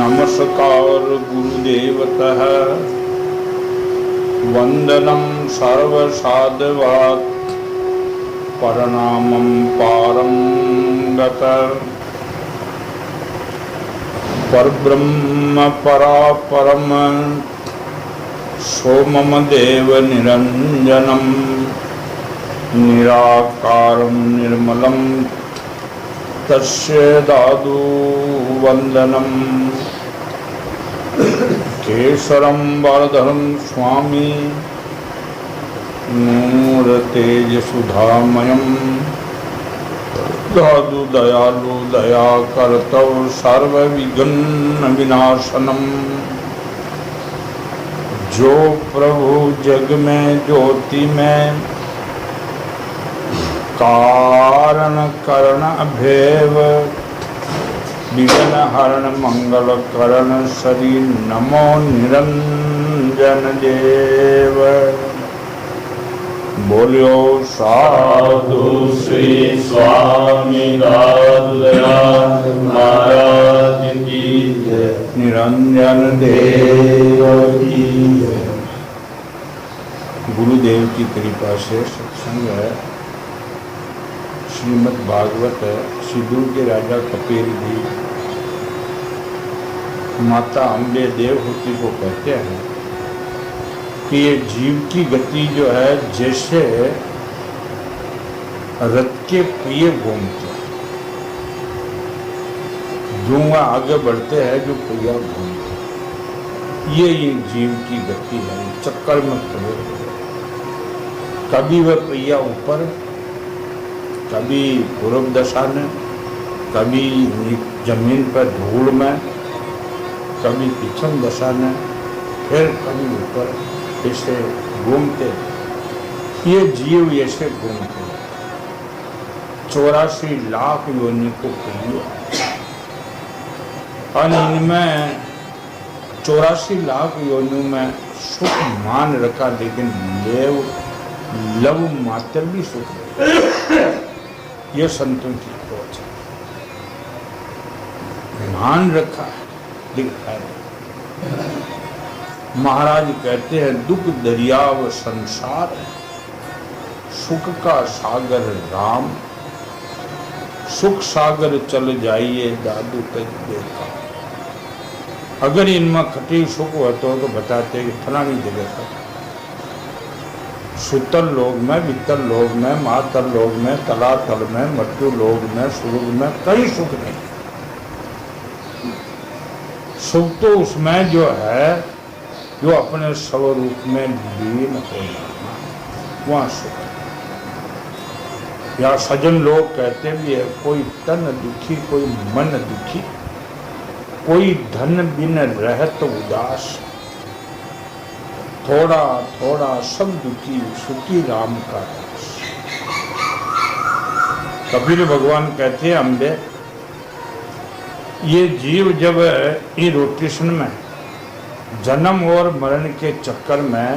नमस्कार गुरुदेवतः वंदनम सर्वसाधवात् प्रणामं पारं गतः परब्रह्म परापरम सोमम देव निरंजनम निराकारं निर्मलं तस्य दादु वंदनम केशरं वरदहं स्वामी नूरतेजसुधामयं दादु दयालु दया कर्तव सर्वविघ्न विनाशनम। जो प्रभु जग में ज्योति में कारण करण अभेव विघ्न हरण मंगल करण श्री नमो निरंजन देव। बोलियो साधु श्री स्वामी महाराज की जय, निरंजन देव की जय। गुरुदेव की कृपा से सत्संग है। श्रीमद् भागवत सिद्धू के राजा कपिल जी माता अम्बे देवहूति को कहते हैं कि ये जीव की गति जो है जैसे रथ के पहिए घूमते हैं, जो आगे बढ़ते हैं जो पहिया घूमते हैं, ये जीव की गति है। चक्कर में पड़े, कभी वह पहिया ऊपर, कभी पूर्व दशा में, कभी जमीन पर धूल में, कभी पिछम दशा में, फिर कभी ऊपर, ऐसे घूमते। ये जीव ऐसे घूमते 84 लाख योनि को पहिए, और इनमें 84 लाख योनियों में सुख मान रखा, लेकिन लव मात्र भी सुख ये संतों की खोज है। मान रखा है, दिखता है। महाराज कहते हैं दुख दरियाव संसार, सुख का सागर राम, सुख सागर चल जाइए दादू तक देखा। अगर इनमें खटी सुख होता तो बताते कि फलानी जगह का सुतल लोग में, वित्तल लोग में, मातल लोग में, तलातल में, मृत्यु लोग में, स्वर्ग में कई सुख नहीं। सुख तो उसमें जो है जो अपने स्वरूप में लीन हो जाना, वहाँ सुख है। या सज्जन लोग कहते भी है कोई तन दुखी, कोई मन दुखी, कोई धन बिन रहत उदास, थोड़ा थोड़ा सब दुखी, सुखी राम का दास। कबीर भगवान कहते हैं अम्बे, ये जीव जब ये रोटेशन में जन्म और मरण के चक्कर में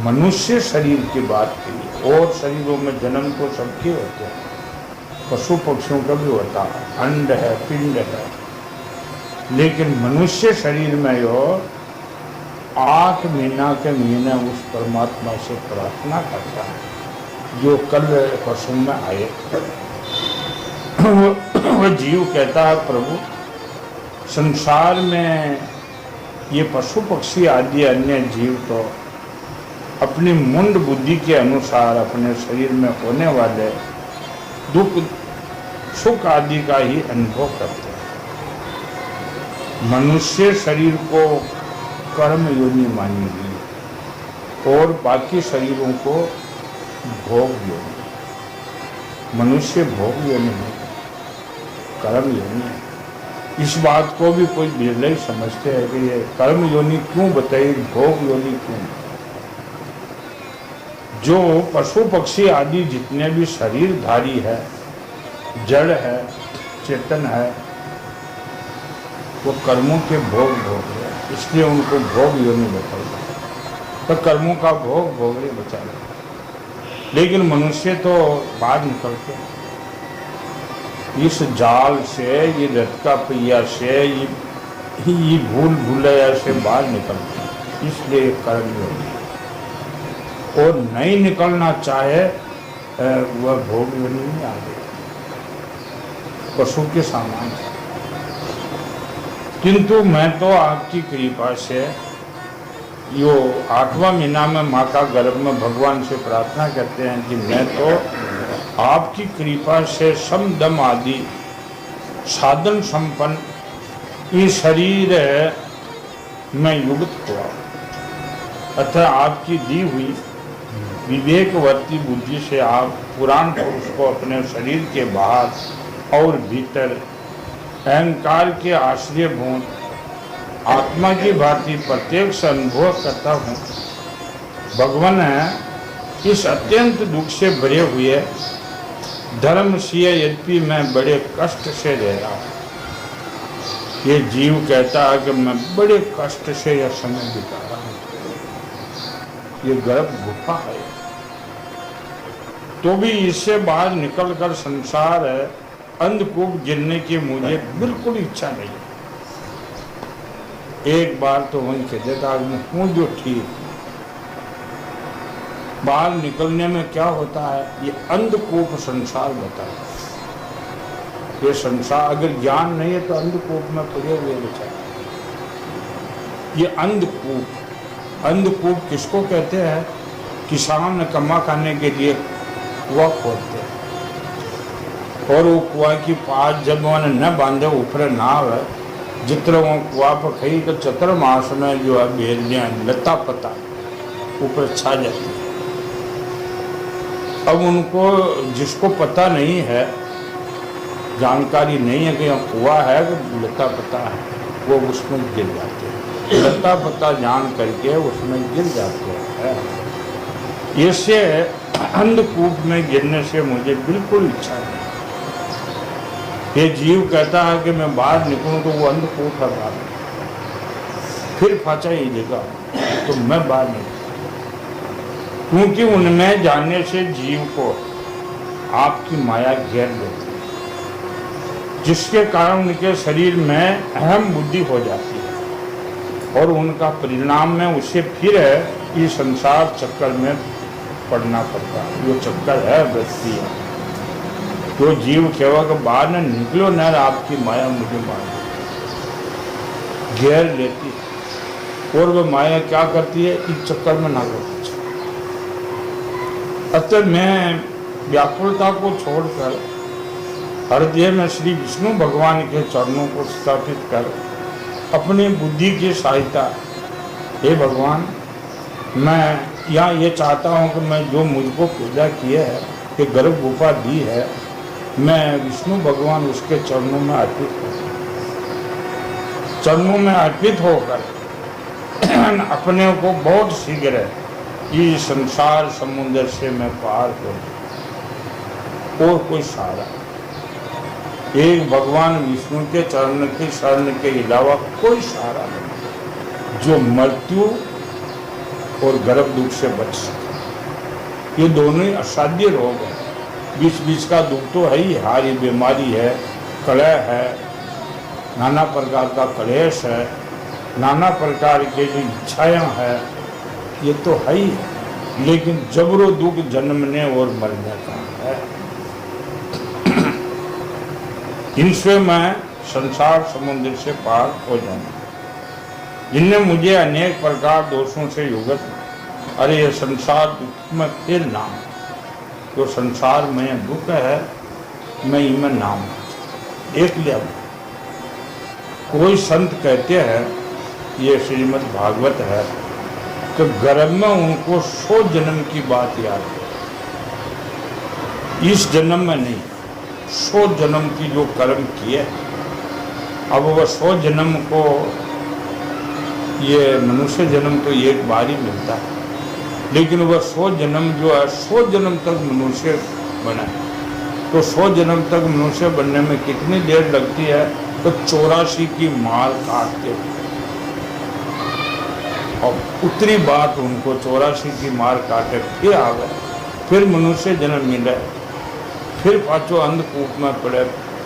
मनुष्य शरीर की बात की, और शरीरों में जन्म तो सबके होते हैं, पशु पक्षियों का भी होता है, अंड है, पिंड है, लेकिन मनुष्य शरीर में यो 8 महीना के महीने उस परमात्मा से प्रार्थना करता है जो कल पशु में आए। वह जीव कहता है प्रभु संसार में ये पशु पक्षी आदि अन्य जीव तो अपनी मुंड बुद्धि के अनुसार अपने शरीर में होने वाले दुख सुख आदि का ही अनुभव करते हैं। मनुष्य शरीर को कर्म योनि मानी गई और बाकी शरीरों को भोग योनि। मनुष्य भोग योनि है, कर्म योनि है। इस बात को भी कोई बिरले समझते हैं कि ये कर्म योनि क्यों बताई, भोग योनि क्यों। जो पशु पक्षी आदि जितने भी शरीरधारी है, जड़ है, चेतन है, वो कर्मों के भोग भोग रहे, इसलिए उनको भोग योनि बताई। तो कर्मों का भोग भोग रहे बचा रहे, लेकिन मनुष्य तो बाहर निकलते हैं इस जाल से, ये रथ का पहिया से, ये ही भूल भुलैया से बाहर निकलते हैं, इसलिए कर्म योगी। और नहीं निकलना चाहे वह भोग नहीं आगे, पशु के सामान है। किंतु मैं तो आपकी कृपा से यो 8वां महीना में माँ का गर्भ में भगवान से प्रार्थना करते हैं कि मैं तो आपकी कृपा से सम दम आदि साधन संपन्न ये शरीर में युक्त हुआ, अतः आपकी दी हुई विवेकवर्ती बुद्धि से आप पुराण पुरुष को अपने शरीर के बाहर और भीतर अहंकार के आश्रयभूत आत्मा की भांति प्रत्येक से अनुभव करता हूँ। भगवान इस अत्यंत दुख से भरे हुए धर्म से यद्यपि मैं बड़े कष्ट से रह रहा हूँ। ये जीव कहता है कि मैं बड़े कष्ट से यह समय बिता रहा हूँ। ये गर्भ गुफा है, तो भी इससे बाहर निकलकर संसार अंधकूप गिरने की मुझे बिल्कुल इच्छा नहीं है। एक बार तो वहीं के देता हूँ जो ठीक, बाहर निकलने में क्या होता है, ये अंधकूप संसार बताता है। ये संसार अगर ज्ञान नहीं है तो अंधकूप में पड़े हुए बेचारे। ये अंधकूप, अंधकूप किसको कहते हैं? किसान कमा खाने के लिए कुआं खोदते हैं, और वो कुआं की पास जब उन्होंने न बांधे ऊपर नाव है, जितना वो कुआं पर खई तो चतुर्मास में जो है बेलियाँ लता पता ऊपर छा जाती है। अब उनको जिसको पता नहीं है, जानकारी नहीं है कि यहाँ कुआं है कि लता पता है, वो उसमें गिर जाते हैं। लता पता जान करके उसमें गिर जाते हैं। इससे अंधकूप में गिरने से मुझे बिल्कुल इच्छा नहीं। ये जीव कहता है कि मैं बाहर निकलूं तो वो अंधकूप है बाहर, फिर फाचा ही देगा तो मैं बाहर निकलूं, क्योंकि उनमें जाने से जीव को आपकी माया घेर लेती है, जिसके कारण उनके शरीर में अहम बुद्धि हो जाती है और उनका परिणाम में उसे फिर ये संसार चक्कर में पड़ना पड़ता है। ये चक्कर है वृत्ति है। तो जीव केवा के बाहर न निकलो न, आपकी माया मुझे मार घेर लेती है, और वह माया क्या करती है, इस चक्कर में ना करती। अतः मैं व्याकुलता को छोड़कर हृदय में श्री विष्णु भगवान के चरणों को स्थापित कर अपनी बुद्धि की सहायता, हे भगवान, मैं यहाँ ये चाहता हूँ कि मैं जो मुझको पूजा किए है, कि गर्भ गुफा दी है, मैं विष्णु भगवान उसके चरणों में अर्पित हूँ। चरणों में अर्पित होकर अपने को बहुत शीघ्र ये संसार समुद्र से मैं पार करूँ। और कोई सहारा, एक भगवान विष्णु के चरण के शरण के अलावा कोई सहारा नहीं जो मृत्यु और गर्भ दुख से बच सके। ये दोनों ही असाध्य रोग है। बीच बीच का दुख तो है ही, हारी बीमारी है, कलह है, नाना प्रकार का कलेश है, नाना प्रकार के जो इच्छाएं हैं, ये तो है ही है। लेकिन जबरो दुख जन्मने और मरने का है। इनसे मैं संसार समुद्र से पार हो जाऊंगा। इनने मुझे अनेक प्रकार दोषों से युगत, अरे ये संसार दुख में फिर नाम, जो संसार में दुख है, मैं इनमें नाम एक लिया। कोई संत कहते हैं, ये श्रीमद् भागवत है, कि गर्भ में उनको 100 जन्म की बात याद है, इस जन्म में नहीं, 100 जन्म की जो कर्म किए। अब वह 100 जन्म को, ये मनुष्य जन्म तो एक बार ही मिलता है, लेकिन वह 100 जन्म जो है, 100 जन्म तक मनुष्य बना। तो 100 जन्म तक मनुष्य बनने में कितनी देर लगती है? तो 84 की मार काटते हुए, और उतनी बात उनको 84 की मार काटे फिर आ गए, फिर मनुष्य जन्म मिले, फिर पाँचों अंधकूप में पड़े,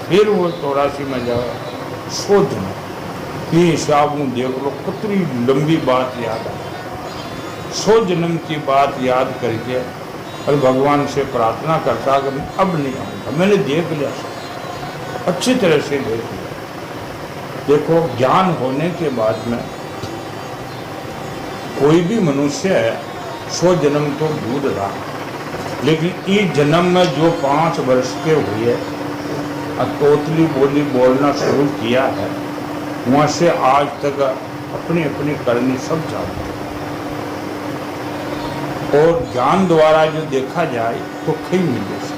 फिर वो 84 में जाए। 100 जन्म ये हिसाब में देख लो कितनी लंबी बात याद आ, 100 जन्म की बात याद करके और भगवान से प्रार्थना करता कि अब नहीं आऊँगा, मैंने देख लिया सब अच्छी तरह से देख लिया। देखो ज्ञान होने के बाद में कोई भी मनुष्य है 100 जन्म तो दूर रहा, लेकिन इस जन्म में जो 5 वर्ष के हुए तोतली बोली बोलना शुरू किया है, वहाँ से आज तक अपनी अपनी करनी सब जानते हैं। और ज्ञान द्वारा जो देखा जाए तो कई मिले से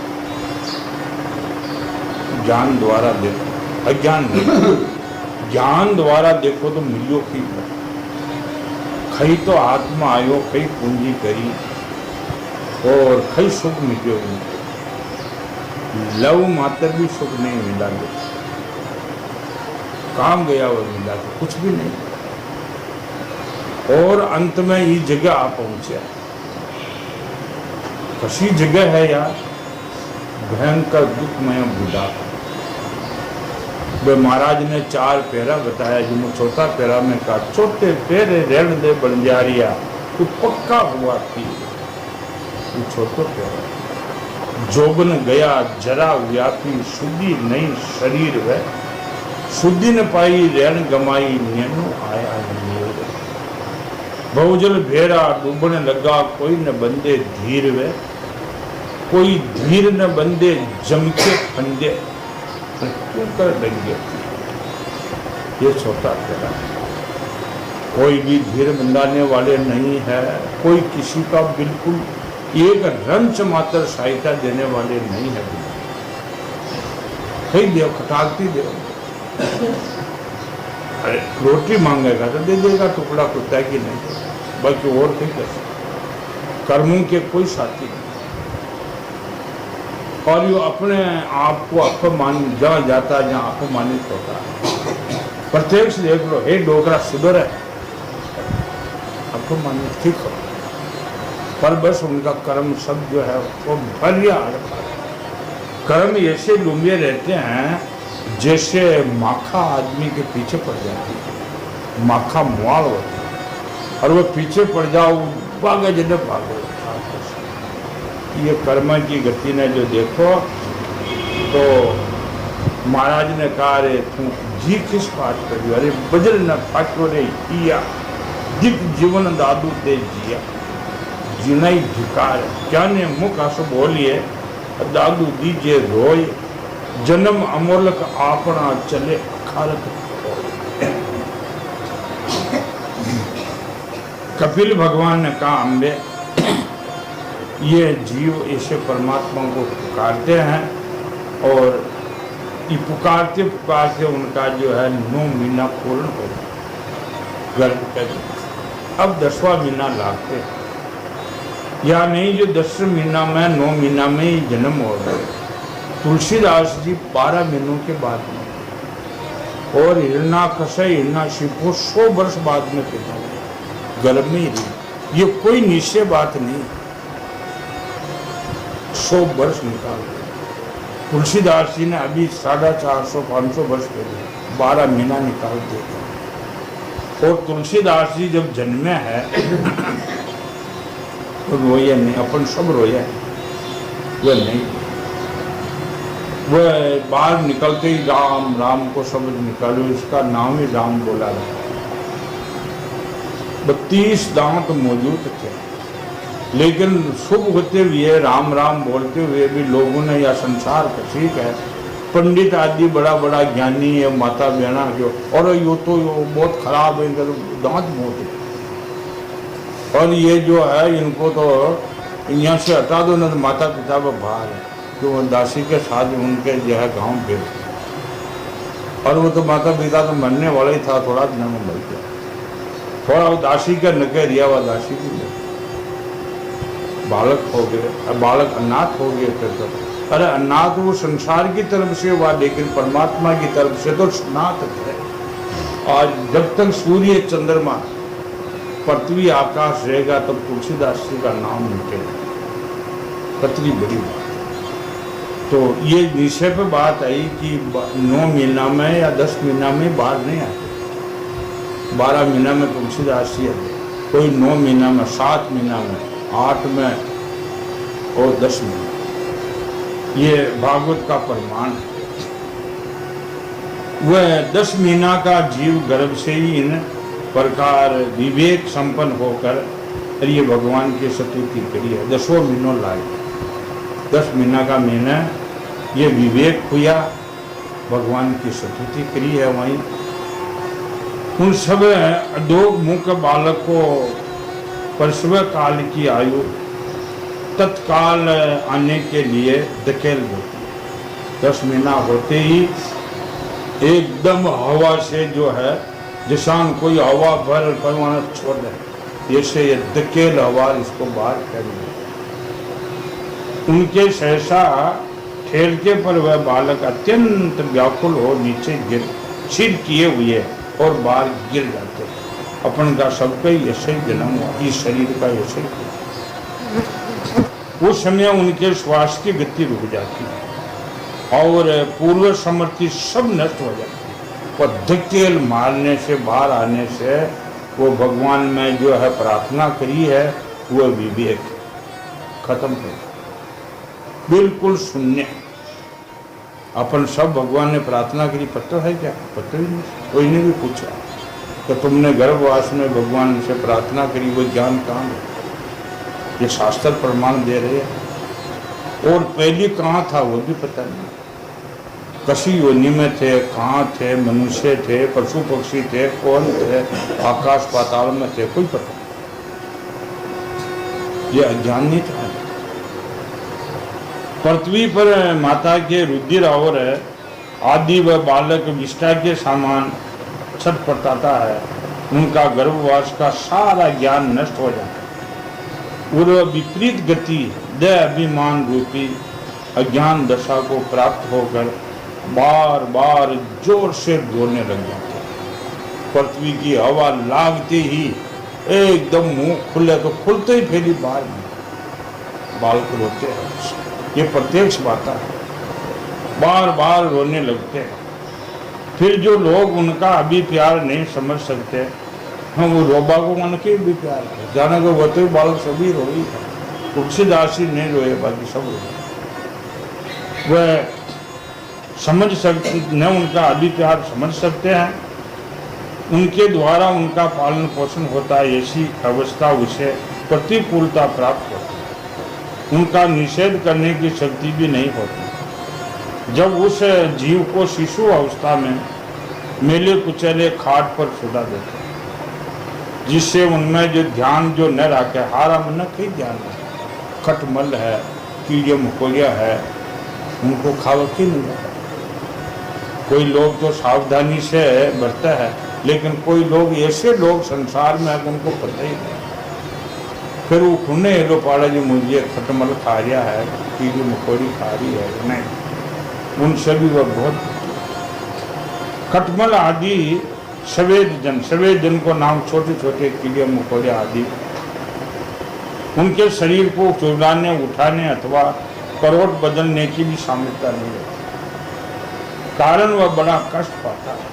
ज्ञान द्वारा देखो, अज्ञान नहीं, ज्ञान द्वारा देखो तो मिलो की कई तो आत्मा आयो, कई पूंजी करी और कई सुख मिलो। लव मात्र भी सुख नहीं मिला, काम गया और मिला तो कुछ भी नहीं। और अंत में ये जगह आ पहुंचे, कसी जगह है यार, भयंकर दुखमय बुढ़ापा। वे महाराज ने 4 फेरा बताया, जो चौथा फेरा में कहा छोटे फेरे रेड़ दे बंजारिया तू पक्का हुआ थी। छोटो फेरा जोबन गया जरा व्यापी, शुद्धि नहीं शरीर वह, शुद्धि न पाई रेण गमाई, नैनो आया नीर। बहुजल भेरा डूबने लगा, कोई न बंदे धीर वह, कोई धीर न बंदे जम के फंदे, क्यों कर देंगे। ये छोटा फेरा, कोई भी धीर बंधाने वाले नहीं है, कोई किसी का बिल्कुल एक रंच मात्र सहायता देने वाले नहीं है। कहीं देव खटाकती देव, अरे रोटी मांगेगा तो दे देगा टुकड़ा कुत्ता की नहीं, बाकी और कहीं कैसे कर्मों के कोई साथी नहीं। और ये अपने आप को अपमान जहाँ जाता है, जहाँ अपमानित होता है, प्रत्येक से देख लो, हे डोकरा सुधर है, अपमानित ठीक हो, पर बस उनका कर्म सब जो है वो भरिया कर्म ऐसे लुम्बे रहते हैं जैसे माखा आदमी के पीछे पड़ जाती है, माखा मुआल होती है और वो पीछे पड़ जाओ भागे जने भागो। ये कर्म की गति ने जो देखो तो महाराज ने कहा रे तू जी किस बात करियो, अरे बजर न फाटो रे किया, दिक जीवन दादू दे जिया, जिनाई धिकार क्या ने मुख आंसू बोलिए, दादू दीजिए रोए, जन्म अमोलक आपना चले अखारक। कपिल भगवान ने कहा अम्बे ये जीव ऐसे परमात्मा को पुकारते हैं और ये पुकारते पुकारते उनका जो है 9 महीना पूर्ण हो गर्भ कर, अब 10वां महीना लागते हैं या नहीं, जो 10 महीना में 9 महीना में ही जन्म हो गए। तुलसीदास जी 12 महीनों के बाद में और हिरण्यकश्यप हिरण्यकशिपु 100 वर्ष बाद में पैदा हुए, गर्भ में ही रही। ये कोई निश्चय बात नहीं, 100 वर्ष निकाल दिए। तुलसीदास जी ने अभी 450-500 वर्ष पहले 12 महीना निकाल दिया। और तुलसीदास जी जब जन्मे है तो रोया नहीं, अपन सब रोया, वह नहीं, वह बाहर निकलते ही राम राम को शब्द निकालो, इसका नाम ही राम बोला रहा। 32 दांत मौजूद थे, लेकिन शुभ होते हुए राम राम बोलते हुए भी लोगों ने या संसार का ठीक है पंडित आदि बड़ा बड़ा ज्ञानी है माता बहना जो, और यो तो यो बहुत खराब है, दांत बहुत है और ये जो है इनको तो यहाँ से हटा दो ना, तो माता पिता पर बाहर है, तो दासी के साथ उनके जो है गाँव भेज, और वो तो माता पिता तो मरने वाला ही था, थोड़ा दिन में मर गया, थोड़ा वो दासी का नके रिया हुआ दासी भी नहीं, बालक हो गए, अब बालक अनाथ हो गए थे तो, अरे अनाथ वो संसार की तरफ से हुआ, लेकिन परमात्मा की तरफ से तो स्नात थे। और जब तक सूर्य चंद्रमा पृथ्वी आकाश रहेगा तब तुलसीदास जी का नाम मिटेगा, कितनी बड़ी बात। तो ये निश्चय पे बात आई कि 9 महीना में या 10 महीना में बाहर नहीं आते, 12 महीना में तुलसीदास जी है, कोई 9 महीना में, 7 महीना में, 8 में और 10 महीना। ये भागवत का प्रमाण है। वह 10 महीना का जीव गर्भ से ही इन प्रकार विवेक संपन्न होकर ये भगवान की स्तुति करी है। 10 महीनों लाए, 10 महीना का महीना ये विवेक हुआ, भगवान की स्तुति करी है। वहीं उन सब अधोग मुख बालक को प्रसव काल की आयु तत्काल आने के लिए धकेल देती है। 10 महीना होते ही एकदम हवा से जो है, जिसान कोई हवा भर परवाना छोड़ दे, जैसे ये धकेल हवा इसको बाहर कर दे। उनके सहसा ठेलके पर वह बालक अत्यंत व्याकुल हो नीचे गिर सिर किए हुए और बाहर गिर जाते। अपन का सबका ऐसे ही जन्म हुआ, इस शरीर का ऐसे ही। उस समय उनके श्वास की गति रुक जाती है और पूर्व समृद्धि सब नष्ट हो जाती है। और धकेल मारने से, बाहर आने से वो भगवान में जो है प्रार्थना करी है, वो विवेक खत्म हो, बिल्कुल शून्य। अपन सब भगवान ने प्रार्थना करी, पता है क्या? पता ही नहीं। कोई ने भी पूछा कि तुमने गर्भवास में भगवान से प्रार्थना करी, वो ज्ञान कहाँ है? ये शास्त्र प्रमाण दे रहे हैं। और पहली कहाँ था वो भी पता नहीं। कसी योनि में थे, कहाँ थे, मनुष्य थे, पशु पक्षी थे, कौन थे, आकाश पाताल में थे, कोई पता नहीं। ये अज्ञान नहीं था। पृथ्वी पर माता के रुधिर और आदि व बालक विष्ठा के समान छटपटाता है। उनका गर्भवास का सारा ज्ञान नष्ट हो जाता है और विपरीत गति दे अभिमान रूपी अज्ञान दशा को प्राप्त होकर बार बार जोर से रोने लग जाते हैं। पृथ्वी की हवा लागते ही एकदम मुंह खुले तो खुलते ही फेरी बाहर बालक रोते हैं। ये प्रत्यक्ष बात है। बार बार रोने लगते हैं। फिर जो लोग उनका अभी प्यार नहीं समझ सकते, हम वो रोबा को मन के भी प्यार है, जाने को वो तो बालक सभी रोई है। तुलसीदास जी नहीं रोए, बाकी सब रोए। वह समझ सकते न, उनका अभी प्यार समझ सकते हैं, उनके द्वारा उनका पालन पोषण होता है, ऐसी अवस्था उसे प्रतिकूलता प्राप्त होती है। उनका निषेध करने की शक्ति भी नहीं होती। जब उस जीव को शिशु अवस्था में मेले कुचले खाट पर सुला देते, जिससे उनमें जो ध्यान जो न रखे, हारा मन कई ध्यान है, खटमल है, कीड़े मकोड़िया है, उनको खावा क्यों नहीं जाता। कोई लोग तो सावधानी से बरता है, लेकिन कोई लोग ऐसे लोग संसार में है उनको पता ही नहीं। फिर वो खुने लो पाड़ा जी मुझे खटमल खा रहा है, कीड़ी मकोड़ी खा रही है, नहीं, उनसे भी वह बहुत खटमल आदि सवेद जन को नाम छोटे छोटे कीड़े मकोड़े आदि उनके शरीर को चुराने उठाने अथवा करोड़ बदलने की भी सामर्थ्य नहीं होती। कारण वह बड़ा कष्ट पाता है।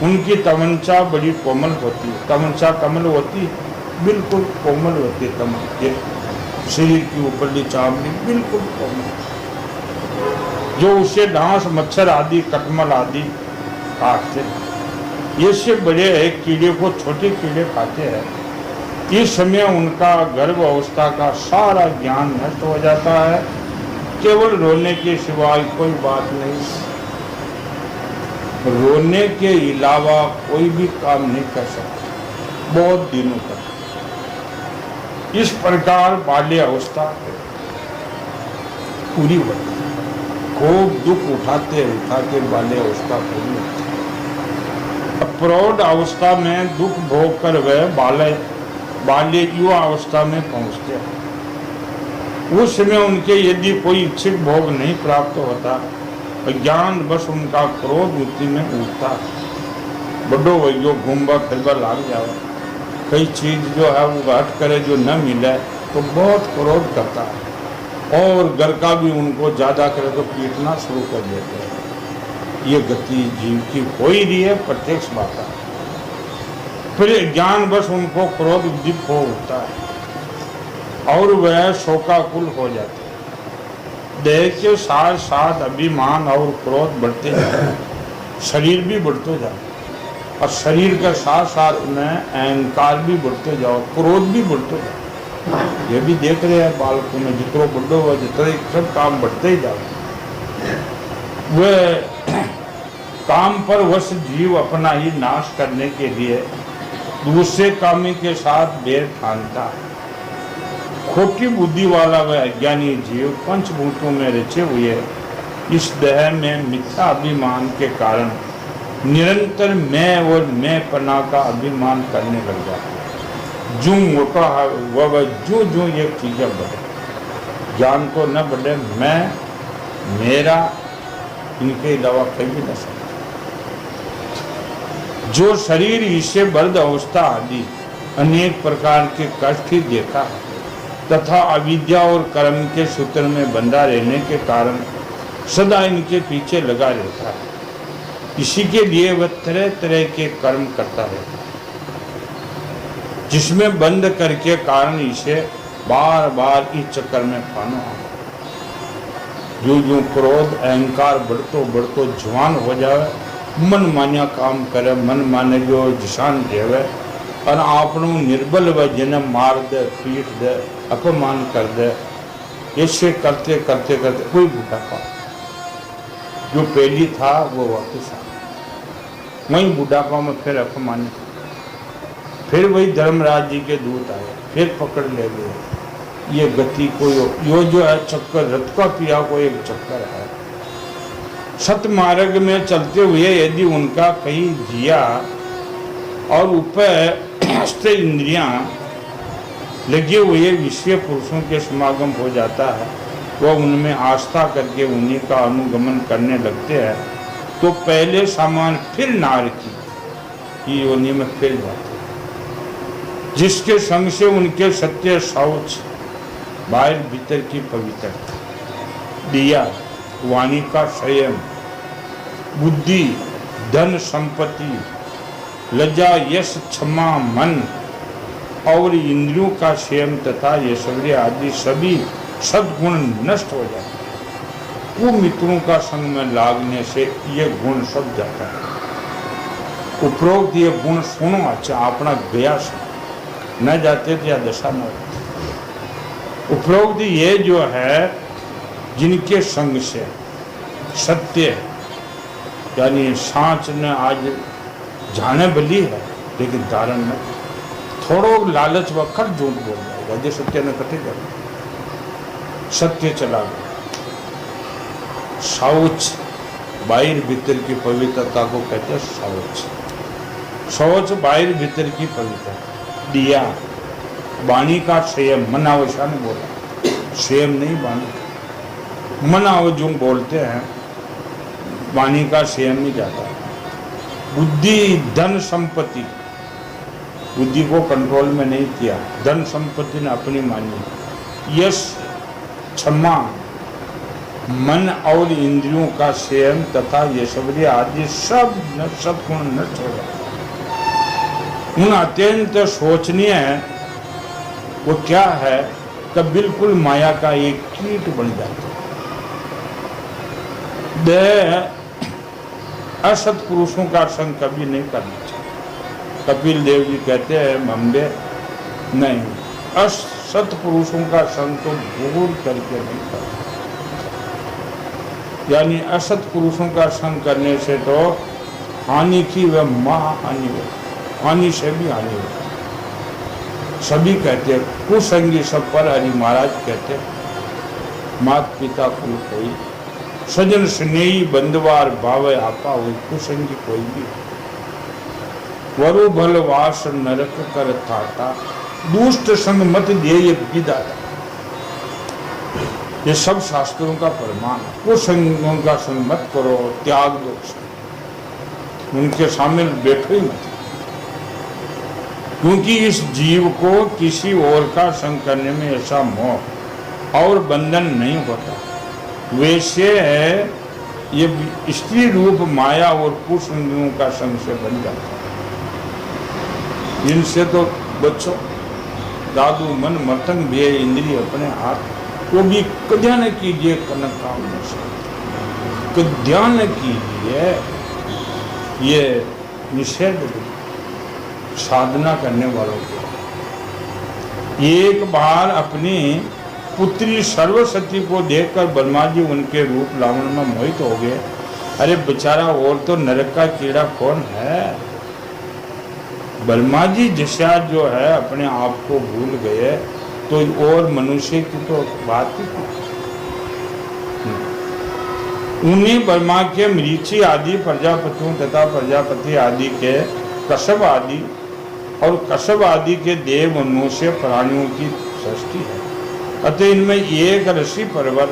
उनकी तमंचा बड़ी कोमल होती है। तमंचा कमल होती है, बिल्कुल कोमल होती है। तमंचे शरीर की ऊपरली चामड़ी बिल्कुल कोमल, जो उसे डांस मच्छर आदि कटमल आदि काटते हैं। ये से बड़े कीड़े को छोटे कीड़े खाते हैं। इस समय उनका गर्भ अवस्था का सारा ज्ञान नष्ट हो जाता है। केवल रोने के सिवाय कोई बात नहीं। रोने के अलावा कोई भी काम नहीं कर सकते बहुत दिनों तक। इस प्रकार बाल्य अवस्था पूरी होती है। खूब दुख उठाते उठाते बाल्य अवस्था पूरी होती है। प्रौढ़ अवस्था में दुख भोग कर वह बाल्य युवा अवस्था में पहुंचते हैं। उस समय उनके यदि कोई इच्छित भोग नहीं प्राप्त होता, ज्ञान बस उनका क्रोध वृत्ति में उठता है। बड़ो वैयो घूमबा फिरबा लाग जाओ, कई चीज जो है वो हट करे, जो न मिले तो बहुत क्रोध करता है और घर का भी उनको ज्यादा करे तो पीटना शुरू कर देते हैं। ये गति जीव की हो ही रही है, प्रत्यक्ष बात है। फिर ज्ञान बस उनको क्रोध उद्दीप हो होता है और वह शोकाकुल हो जाते हैं। देह के साथ साथ अभिमान और क्रोध बढ़ते जाते हैं, शरीर भी बढ़ते जाए और शरीर के साथ साथ में अहंकार भी बढ़ते जाओ, क्रोध भी बढ़ते जाओ। ये भी देख रहे हैं बालकों में, जितना बढ़ो हुआ जितना सब काम बढ़ते ही जाओ। वह काम पर वश जीव अपना ही नाश करने के लिए दूसरे कामी के साथ बैर ठानता है। खोटी बुद्धि वाला वह अज्ञानी जीव पंचभूतों में रचे हुए इस देह में मिथ्या अभिमान के कारण निरंतर मैं और मैं पना का अभिमान करने लग जाता है। जो मोटा है वह जो ये चीजें बढ़े, ज्ञान तो न बढ़े, मैं मेरा इनके अलावा कहीं भी न सकता। जो शरीर ईसे बर्द अवस्था आदि अनेक प्रकार के कष्ट ही देखा है तथा अविद्या और कर्म के सूत्र में बंधा रहने के कारण सदा इनके पीछे लगा रहता है, इसी के लिए वह तरह तरह के कर्म करता रहता है, जिसमें बंद करके कारण इसे बार बार इस चक्कर में फाना होगा। जो जो क्रोध अहंकार बढ़तो बढ़तो जवान हो जाए, मन मान्या काम करे, मन माने जो जिसान देवे और आपनों निर्बल व जिन्हें मार दे, पीट दे, अपमान कर दे, ऐसे करते करते करते कोई बुढ़ापा जो पहली था वो वापस आ, वही बुढ़ापा में फिर अपमानित, फिर वही धर्मराज जी के दूत आए, फिर पकड़ ले गए। ये गति को यो जो है चक्कर, रथ का पिया को एक चक्कर है। सत मार्ग में चलते हुए यदि उनका कहीं जिया और ऊपर हस्त इंद्रियां लगे हुए विषय पुरुषों के समागम हो जाता है, वह उनमें आस्था करके उन्हीं का अनुगमन करने लगते हैं, तो पहले सामान फिर नार की योनि में फिर जाते हैं, जिसके संग से उनके सत्य शौच बाहर भीतर की पवित्रता, दिया वाणी का संयम, बुद्धि, धन संपत्ति, लज्जा, यश, क्षमा, मन और इंद्रियों का संयम तथा यशव्य आदि सभी सद्गुण नष्ट हो जाते हैं। वो मित्रों का संग में लागने से ये गुण सब जाता है। उपरोक्त ये गुण सुनो अच्छा, अपना गया से न जाते तो या दशा न होती। उपरोक्त ये जो है जिनके संग से सत्य यानी सांच ने आज जाने बली है लेकिन धारण न, थोड़ो लालच वक्त झूठ बोल जाएगा, जो सत्य ने कटे जाएगा, सत्य चला गया। शौच बाहर भीतर की पवित्रता को कहते हैं शौच। शौच बाहर भीतर की पवित्रता, दिया वाणी का संयम, मनावशा ने बोला, संयम नहीं वाणी, मनाव जो बोलते हैं वाणी का संयम नहीं जाता। बुद्धि, धन संपत्ति, बुद्धि को कंट्रोल में नहीं किया, धन संपत्ति ने अपनी मानी, यश, क्षमा, मन और इंद्रियों का संयम तथा यशव्य आदि सब सद्गुण नष्ट हो जाता। उन अत्यंत शोचनीय वो क्या है कि बिल्कुल माया का एक कीट बन जाता है। देह असत पुरुषों का संग कभी नहीं करना चाहिए। कपिल देव जी कहते हैं मम्बे नहीं, असत पुरुषों का संग तो भूल करके नहीं करना, यानी असत पुरुषों का संग करने से तो हानि की वह महाहानि हो, हानि से भी हानि हो। सभी कहते हैं कुसंगी सब पर, हरि महाराज कहते मात पिता कुल कोई, सजन स्नेही बंधवार भावे आपा हुई, कुसंगी कोई भी, वरु भल वास नरक कर थाता, दुष्ट संग मत दिए ये विदाता। ये सब शास्त्रों का प्रमाण है। कुसंगों का संग मत करो, त्याग दो, उनके सामने बैठो ही मत, क्योंकि इस जीव को किसी और का संग करने में ऐसा मोह और बंधन नहीं होता। वैसे ये स्त्री रूप माया और कुसंगियों का संग से बन जाता है। इनसे तो बचो। दादू मन मतंग भी इंद्रिय अपने हाथ, वो भी कद्या न कीजिए कनक काम नशा, कद्या न कीजिए। ये निषेध साधना करने वालों को। एक बार अपनी पुत्री सर्वसती को देखकर ब्रह्मा जी उनके रूप लावण में मोहित हो गए। अरे बेचारा, और तो नरक का कीड़ा कौन है। ब्रह्मा जी जैसा जो है अपने आप को भूल गए, तो और मनुष्य की तो बात ही नहीं। उन्हीं ब्रह्मा के मरीचि आदि प्रजापतियों तथा प्रजापति आदि के कश्यप आदि और कश्यप आदि के देव मनुष्य प्राणियों की सृष्टि है। अतः इनमें एक ऋषि परवर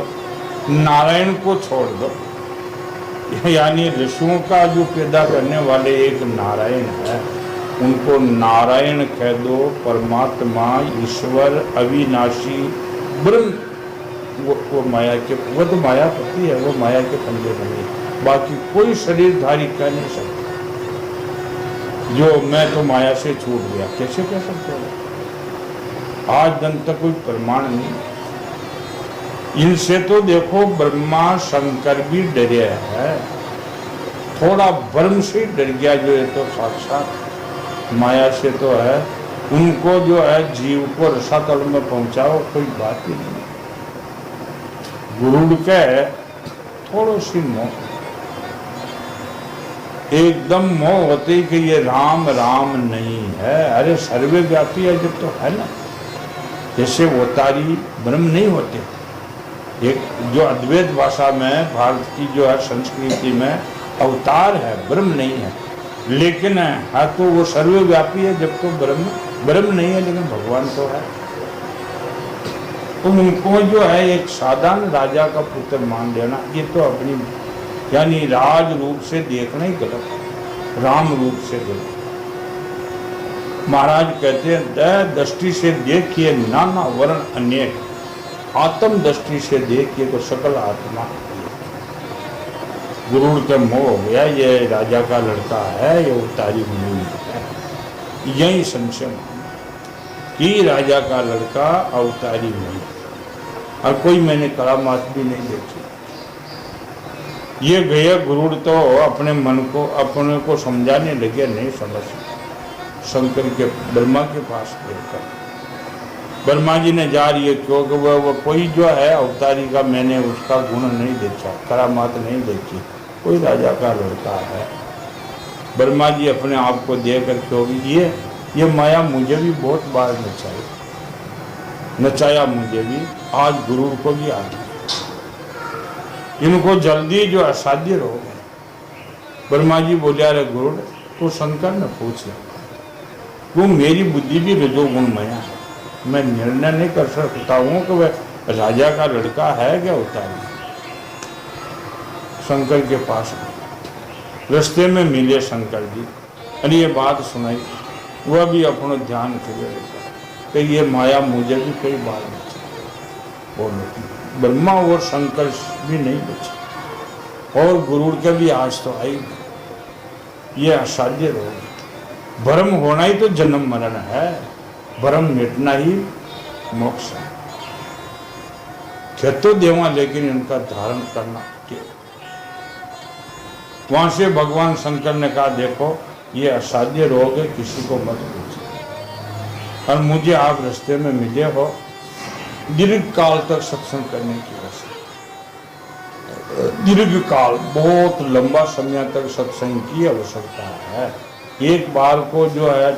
नारायण को छोड़ दो, यानी ऋषियों का जो पैदा करने वाले एक नारायण है, उनको नारायण कह दो। परमात्मा, ईश्वर, अविनाशी ब्रह्म, वो माया के, वो तो मायापति है, वो माया के पंजे बने। बाकी कोई शरीरधारी कह नहीं सकता जो मैं तो माया से छूट गया। कैसे कह सकते हो? आज दिन तक कोई प्रमाण नहीं। इनसे तो देखो ब्रह्मा शंकर भी डरे है, थोड़ा ब्रह्म से डर गया जो है, तो साक्षात माया से तो है। उनको जो है जीव को रसातल में पहुंचाओ, कोई बात ही नहीं। गुरुड़ के थोड़ो सी मोह, एकदम मोह होते कि ये राम राम नहीं है। अरे सर्वव्यापी है जब तो है ना। जैसे अवतारी ब्रह्म नहीं होते। एक जो अद्वैत भाषा में, भारत की जो है संस्कृति में अवतार है, ब्रह्म नहीं है। लेकिन है तो वो सर्वव्यापी है जब तो ब्रह्म नहीं है, लेकिन भगवान तो है। तो उनको जो है एक साधारण राजा का पुत्र मान लेना, ये तो अपनी यानी राज रूप से देखना ही गलत है, राम रूप से गलत। महाराज कहते हैं दया दृष्टि से देखिए नाना वर्ण अनेक, आत्म दृष्टि से देखिए तो सकल आत्मा। गुरुड़ के मोह हो गया, ये राजा का लड़का है, ये उतारी मुनि है। यही संशय कि राजा का लड़का अवतारी नहीं, और कोई मैंने करामात भी नहीं देखी। ये गए गुरुड़ तो अपने मन को, अपने को समझाने लगे, नहीं समझ। शंकर के ब्रह्मा के पास देखकर ब्रह्मा जी ने जा रही है, क्योंकि वो कोई जो है अवतारी का मैंने उसका गुण नहीं देखा, करामात नहीं देखी, कोई राजा का लड़का है। ब्रह्मा जी अपने आप को देखकर, क्योंकि ये माया मुझे भी बहुत बार नचाया मुझे भी, आज गुरुड़ को भी आ गई। इनको जल्दी जो असाध्य रोग है। ब्रह्मा जी बोले, अरे गुरुड़ तो शंकर ने पूछ लिया, वो मेरी बुद्धि भी रजोगुण माया है, मैं निर्णय नहीं कर सकता हूँ कि वह राजा का लड़का है क्या उतारी। शंकर के पास रास्ते में मिले शंकर जी, और ये बात सुनाई। वह भी अपना ध्यान करे कि ये माया मुझे भी कई बार बची, और ब्रह्मा और शंकर भी नहीं बचे, और गुरुड़ के भी आज तो आई। ये असाध्य रोग। भ्रम होना ही तो जन्म मरण है, भ्रम मिटना ही मोक्ष है। खेतो देवा, लेकिन इनका धारण करना। वहां से भगवान शंकर ने कहा, देखो ये असाध्य रोग है, किसी को मत पूछो, और मुझे आप रास्ते में मिले हो, दीर्घ काल तक सत्संग करने की वजह, दीर्घ काल बहुत लंबा समय तक सत्संग की आवश्यकता है। एक बार को जो है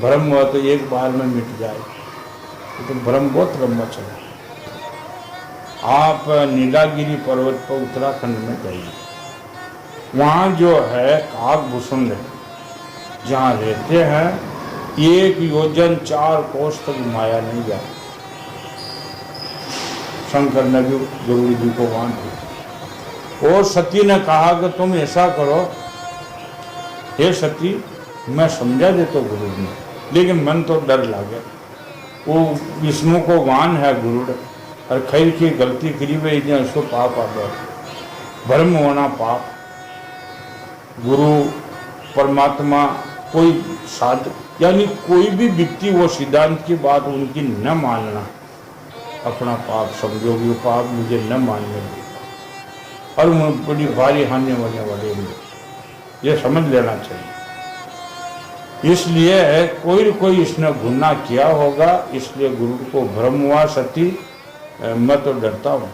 भ्रम हुआ तो एक बार में मिट जाए, तो भ्रम बहुत लंबा चला। आप नीलागिरी पर्वत पर उत्तराखंड में जाइए, वहाँ जो है काकभूषण जहाँ रहते हैं, 1 योजन 4 कोस तक माया नहीं जाती। शंकर ने भी गुरु जी को वहां दिया, और सती ने कहा कि तुम ऐसा करो, हे सती मैं समझा देता तो गुरु ने, लेकिन मन तो डर लगे। वो विष्णु को वान है गुरुड़, और खैर की गलती करी हुई उसको पाप आ गया, भ्रम होना पाप। गुरु परमात्मा कोई साध यानी कोई भी व्यक्ति वो सिद्धांत की बात उनकी न मानना अपना पाप समझो कि पाप मुझे न मानने देगा और बड़ी भारी हानि होने वाली है, ये समझ लेना चाहिए। इसलिए कोई न कोई इसने गुनाह किया होगा, इसलिए गुरु को भ्रम हुआ सती मैं तो डरता हूँ,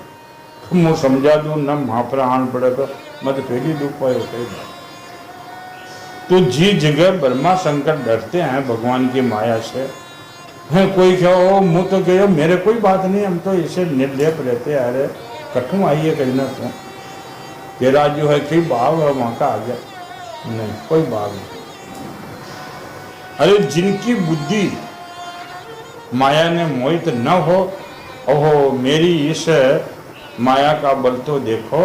मैं समझा दूँ न महापुर आन पड़े तो मैं तो पहली दुख पाए होते ही। तो जी जगह ब्रह्मा शंकर डरते हैं भगवान की माया से है, कोई क्या हो मुँह तो कहो मेरे कोई बात नहीं, हम तो ऐसे निर्लेप रहते हैं, अरे कठू आइए कहीं ना तो तेरा जो है कई भाव है वहाँ का आ गया, नहीं कोई भाव नहीं। अरे जिनकी बुद्धि माया ने मोहित न हो, ओहो मेरी इस माया का बल तो देखो,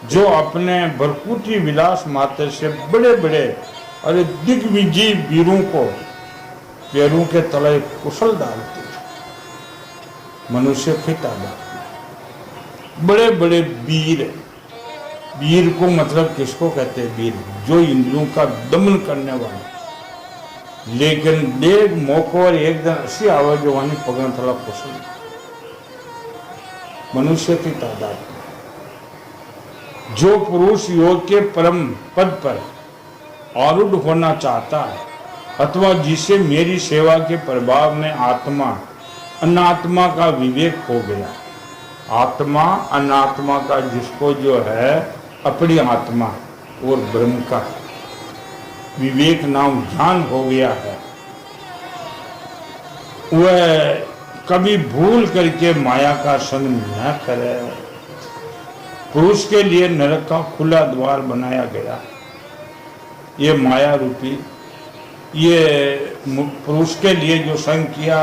जो अपने भरपूटी विलास मात्र से बड़े बड़े अरे दिग्विजयी वीरों को पैरों के तले कुशल डालते, मनुष्य खिता डालते, बड़े बड़े वीर, वीर को मतलब किसको कहते हैं वीर, जो इंद्रियों का दमन करने वाले, लेकिन एक मौको और एक दिन ऐसी आवाज जो वहां पगन थला कुशल मनुष्य की तादाद में। जो पुरुष योग के परम पद पर आरूढ़ होना चाहता है अथवा जिसे मेरी सेवा के प्रभाव में आत्मा अनात्मा का विवेक हो गया, आत्मा अनात्मा का जिसको जो है अपनी आत्मा और ब्रह्म का विवेक नाम ज्ञान हो गया है, वह कभी भूल करके माया का संग न करे। पुरुष के लिए नरक का खुला द्वार बनाया गया, ये माया रूपी, ये पुरुष के लिए जो संग किया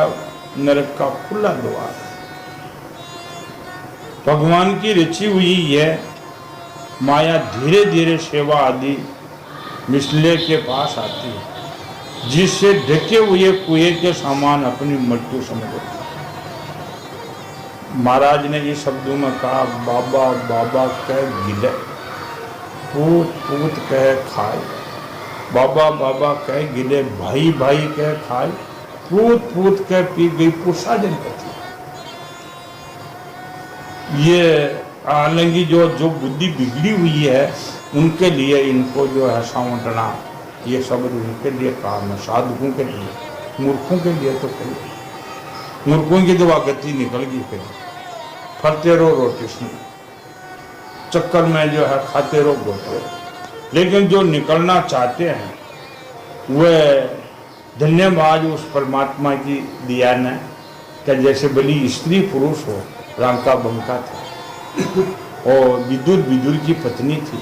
नरक का खुला द्वार। भगवान की रची हुई ये माया धीरे धीरे सेवा आदि मिसले के पास आती है, जिससे ढके हुए कुएं के समान अपनी मृत्यु समझो। महाराज ने ये शब्दों में कहा, बाबा बाबा कह गिले, पूत पूत कह खाए, बाबा बाबा कह गिले, भाई भाई कह खाए, पूत पूत कह पी गई पुरुषा जनपति। ये हालांकि जो बुद्धि बिगड़ी हुई है उनके लिए इनको जो है सावंटना ये शब्द उनके लिए काम है, साधुओं के लिए, मूर्खों के लिए तो कहीं मूर्खों की तो वह गति निकल गई, फिर फरते रहो रोटी चक्कर में जो है खाते रहो गोते। लेकिन जो निकलना चाहते हैं वह धन्यवाद उस परमात्मा की दिया ने कि जैसे बली स्त्री पुरुष हो, राम का बंका था और विदुर की पत्नी थी,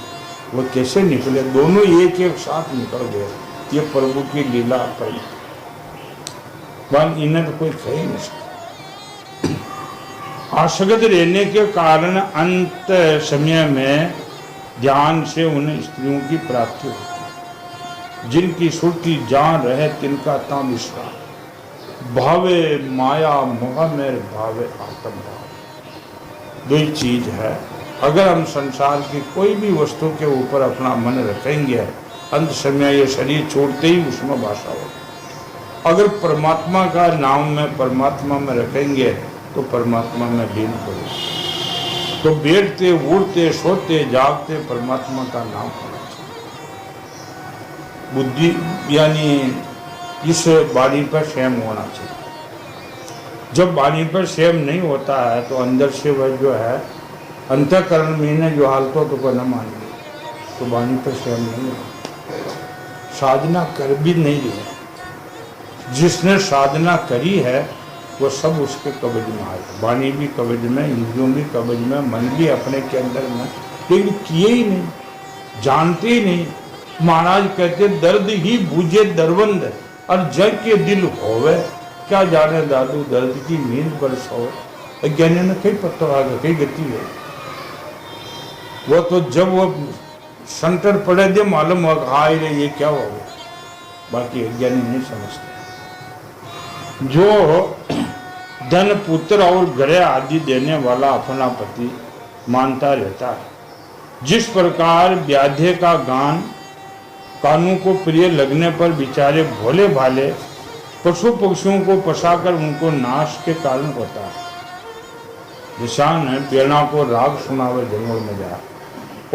वो कैसे निकले, दोनों एक एक साथ निकल गए। ये प्रभु की लीला पर इन्हें तो कोई कह ही नहीं सकता। आसक्त रहने के कारण अंत समय में ध्यान से उन्हें स्त्रियों की प्राप्ति होती, जिनकी सुरती जान रहे तिनका ताम विश्वास, भावे माया मोह में भावे आत्म भाव। दो ही चीज है, अगर हम संसार की कोई भी वस्तु के ऊपर अपना मन रखेंगे अंत समय ये शरीर छोड़ते ही उसमें भाषा होगी। अगर परमात्मा का नाम में परमात्मा में रखेंगे तो परमात्मा में लीन करो, तो बैठते उड़ते सोते जागते परमात्मा का नाम होना चाहिए। बुद्धि यानी इस वाणी पर संयम होना चाहिए। जब वाणी पर संयम नहीं होता है तो अंदर से वह जो है अंतःकरण में जो हालतों तो न मानेंगे, तो वाणी पर संयम नहीं होता, साधना कर भी नहीं रही। जिसने साधना करी है वो सब उसके कब्ज में आए, वाणी भी कब्ज में, इंद्रियों भी कब्ज में, मन भी अपने के अंदर में, लेकिन किए ही नहीं, जानते ही नहीं। महाराज कहते दर्द ही बूझे दरबंद और जग के दिल होवे, क्या जाने दादू दर्द की नींद पर सोवे। अज्ञानी ने कई पत्थर आ गए, कई गति है वो तो जब वो संटर पड़े दे मालूम होगा हाँ ये क्या होगा, बाकी अज्ञानी नहीं समझते। जो धन पुत्र और ग्रह आदि देने वाला अपना पति मानता रहता है, जिस प्रकार व्याधे का गान कानों को प्रिय लगने पर बेचारे भोले भाले पशु पक्षियों को फंसाकर उनको नाश के कारण होता है। निशान है बेड़ा को राग सुनावे जंगल में जा,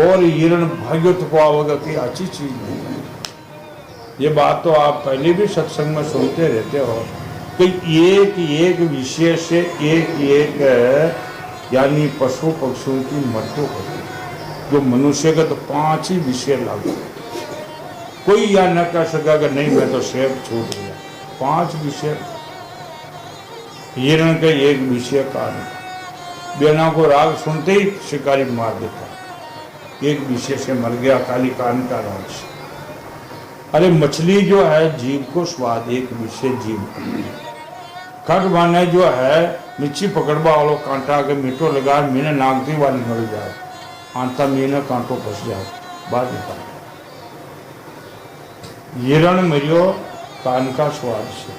और हिरण भाग्योत को आवेगा कि अच्छी चीज नहीं है। ये बात तो आप पहले भी सत्संग में सुनते रहते हो कि एक एक विषय से एक एक यानी पशु पक्षियों की मृत्यु होती है। जो मनुष्य का तो 5 ही विषय लागू, कोई यह न कह सका कि नहीं मैं तो सेब छूट गया। 5 विषय, हिरण का एक विषय कारण, बेना को राग सुनते ही शिकारी मार देता, एक विषय से मर गया, काली कान का राग से। अरे मछली जो है जीव को स्वाद, एक विषय जीव। खट माने जो है मिर्ची पकड़वा वालों कांटा के मीठो लगा मीने नागती वाली मर जाए, आंता मीने कांटो फंस जाए, बात निकाल। हिरण मरियो कान का स्वाद से,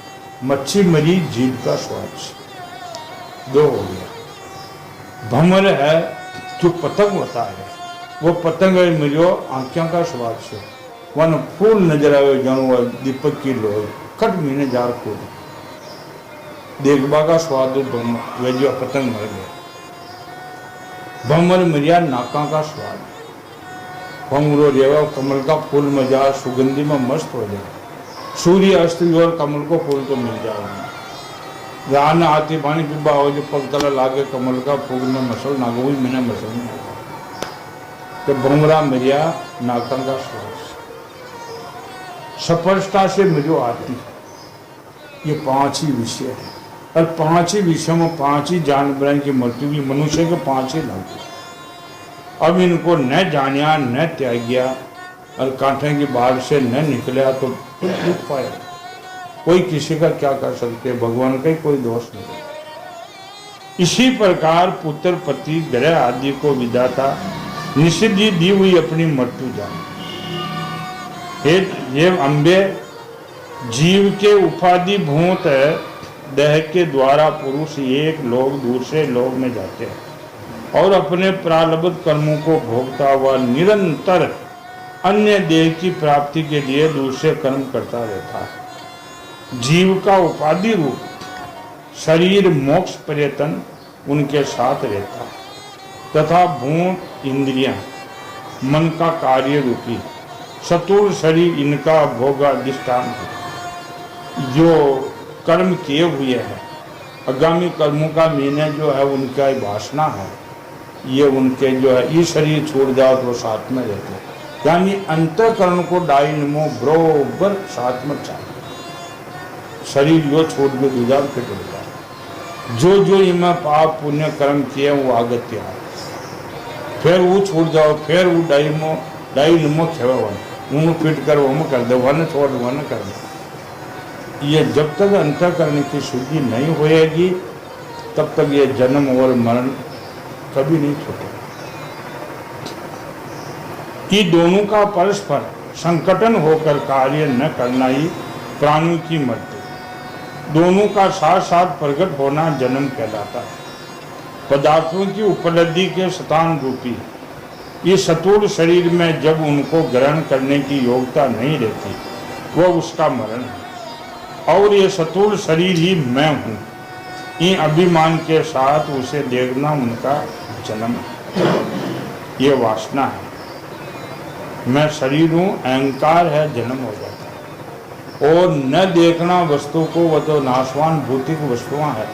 मच्छी मरी जीभ का स्वाद से, 2 हो गया। भंवर है जो पतंग होता है, वो पतंग मरियो आंखों का स्वाद से, वन फूल नजर आवे जानो दीपक की लोई, कट महीने जार कूद देखबा का स्वाद वे जो पतंग मर गया। भंवर मरिया नाका का स्वाद, भंवरो रेवा कमल का फूल में जा सुगंधी में मस्त हो जाए, सूर्य अस्त और कमल को फूल तो मिल जाए। रान आती पानी पिबा हो जो पग तला लागे कमल का फूल में मसल नागो हुई मैंने मसल नहीं, तो भंवरा मरिया नाका का स्वाद, सफलता से मिलो आती। ये 5 ही विषय है, और 5 ही विषयों में 5 ही जानवरों की मृत्यु भी, मनुष्य के 5 ही लागू। अब इनको न जानिया न त्यागिया और कांटे की बाढ़ से न निकला तो दुख पाए। कोई किसी का क्या कर सकते, भगवान का ही कोई दोष नहीं। इसी प्रकार पुत्र पति ग्रह आदि को विधाता निषिद्धि दी हुई अपनी मृत्यु जान। ये अम्बे जीव के उपाधि भूत देह के द्वारा पुरुष एक लोग दूसरे लोग में जाते हैं और अपने प्रारब्ध कर्मों को भोगता हुआ निरंतर अन्य देह की प्राप्ति के लिए दूसरे कर्म करता रहता है। जीव का उपाधि रूप शरीर मोक्ष पर्यटन उनके साथ रहता है, तथा भूत इंद्रियां मन का कार्य रूपी सतुर शरीर इनका भोगाधिष्ठान है। जो कर्म किए हुए हैं आगामी कर्मों का मीने जो है उनका वासना है, ये उनके जो है ये शरीर छोड़ जाओ तो साथ में रहते हैं, यानी अंतःकरण को डायनमो बरोबर साथ में चाहिए। शरीर जो छोड़ के दूजा फिट होता है, जो जो इनमें पाप पुण्य कर्म किए वो आगत्य है, फिर वो छूट जाओ, फिर वो डायनमो खेवा उन फिट कर वो कर दे, वन छोड़ वन कर दे। ये जब तक अंतःकरण की शुद्धि नहीं होएगी तब तक ये जन्म और मरण कभी नहीं छूटेगा। ये दोनों का परस्पर संकटन होकर कार्य न करना ही प्राणियों की मृत्यु, दोनों का साथ साथ प्रकट होना जन्म कहलाता है। पदार्थों की उपलब्धि के स्थान रूपी ये सतुर शरीर में जब उनको ग्रहण करने की योग्यता नहीं रहती वह उसका मरण है, और ये सतुर शरीर ही मैं हूँ, इन अभिमान के साथ उसे देखना उनका जन्म है। ये वासना है, मैं शरीर हूँ, अहंकार है, जन्म हो जाता है। और न देखना वस्तु को, वह तो नाशवान भौतिक वस्तुएं हैं,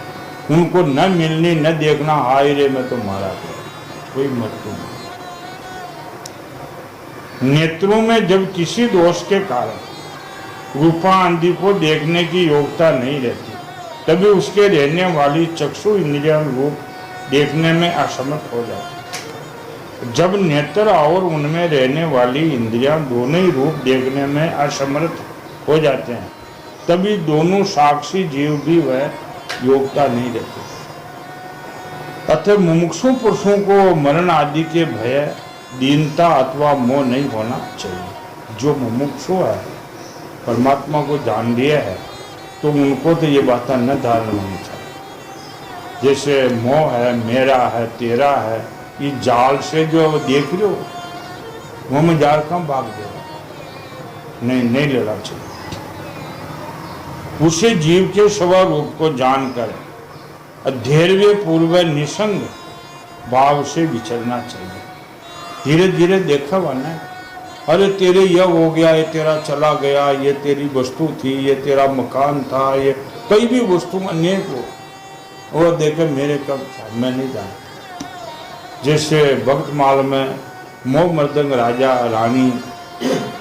उनको न मिलनी न देखना, हाय रे मैं तो मारा गया, कोई मृत्यु नहीं। नेत्रों में जब किसी दोष के कारण रूपा आदि को देखने की योग्यता नहीं रहती तभी उसके रहने वाली चक्षु इंद्रिय रूप देखने में असमर्थ हो जाती। जब नेत्र और उनमें रहने वाली इंद्रियां दोनों ही रूप देखने में असमर्थ हो जाते हैं तभी दोनों साक्षी जीव भी वह योग्यता नहीं रहती। अतः मुमुक्षु पुरुषों को मरण आदि के भय, दीनता अथवा मोह नहीं होना चाहिए। जो मुमुक्षु है, परमात्मा को जान लिया है, तो उनको तो ये बातें न धारण होनी चाहिए। जैसे मोह है, मेरा है, तेरा है, ये जाल से जो देख रहे हो वो में जाल कम भाग देगा। नहीं लेना चाहिए। उसे जीव के स्वरूप को जानकर धैर्य पूर्व निसंग भाव से विचरना चाहिए। धीरे धीरे देखा वाला, अरे तेरे यह हो गया, ये तेरा चला गया, ये तेरी वस्तु थी, ये तेरा मकान था, ये कई भी वस्तु अनेक हो, वो देखे मेरे कब था मैं नहीं जानता। जैसे भक्तमाल में मोह मर्दंग राजा रानी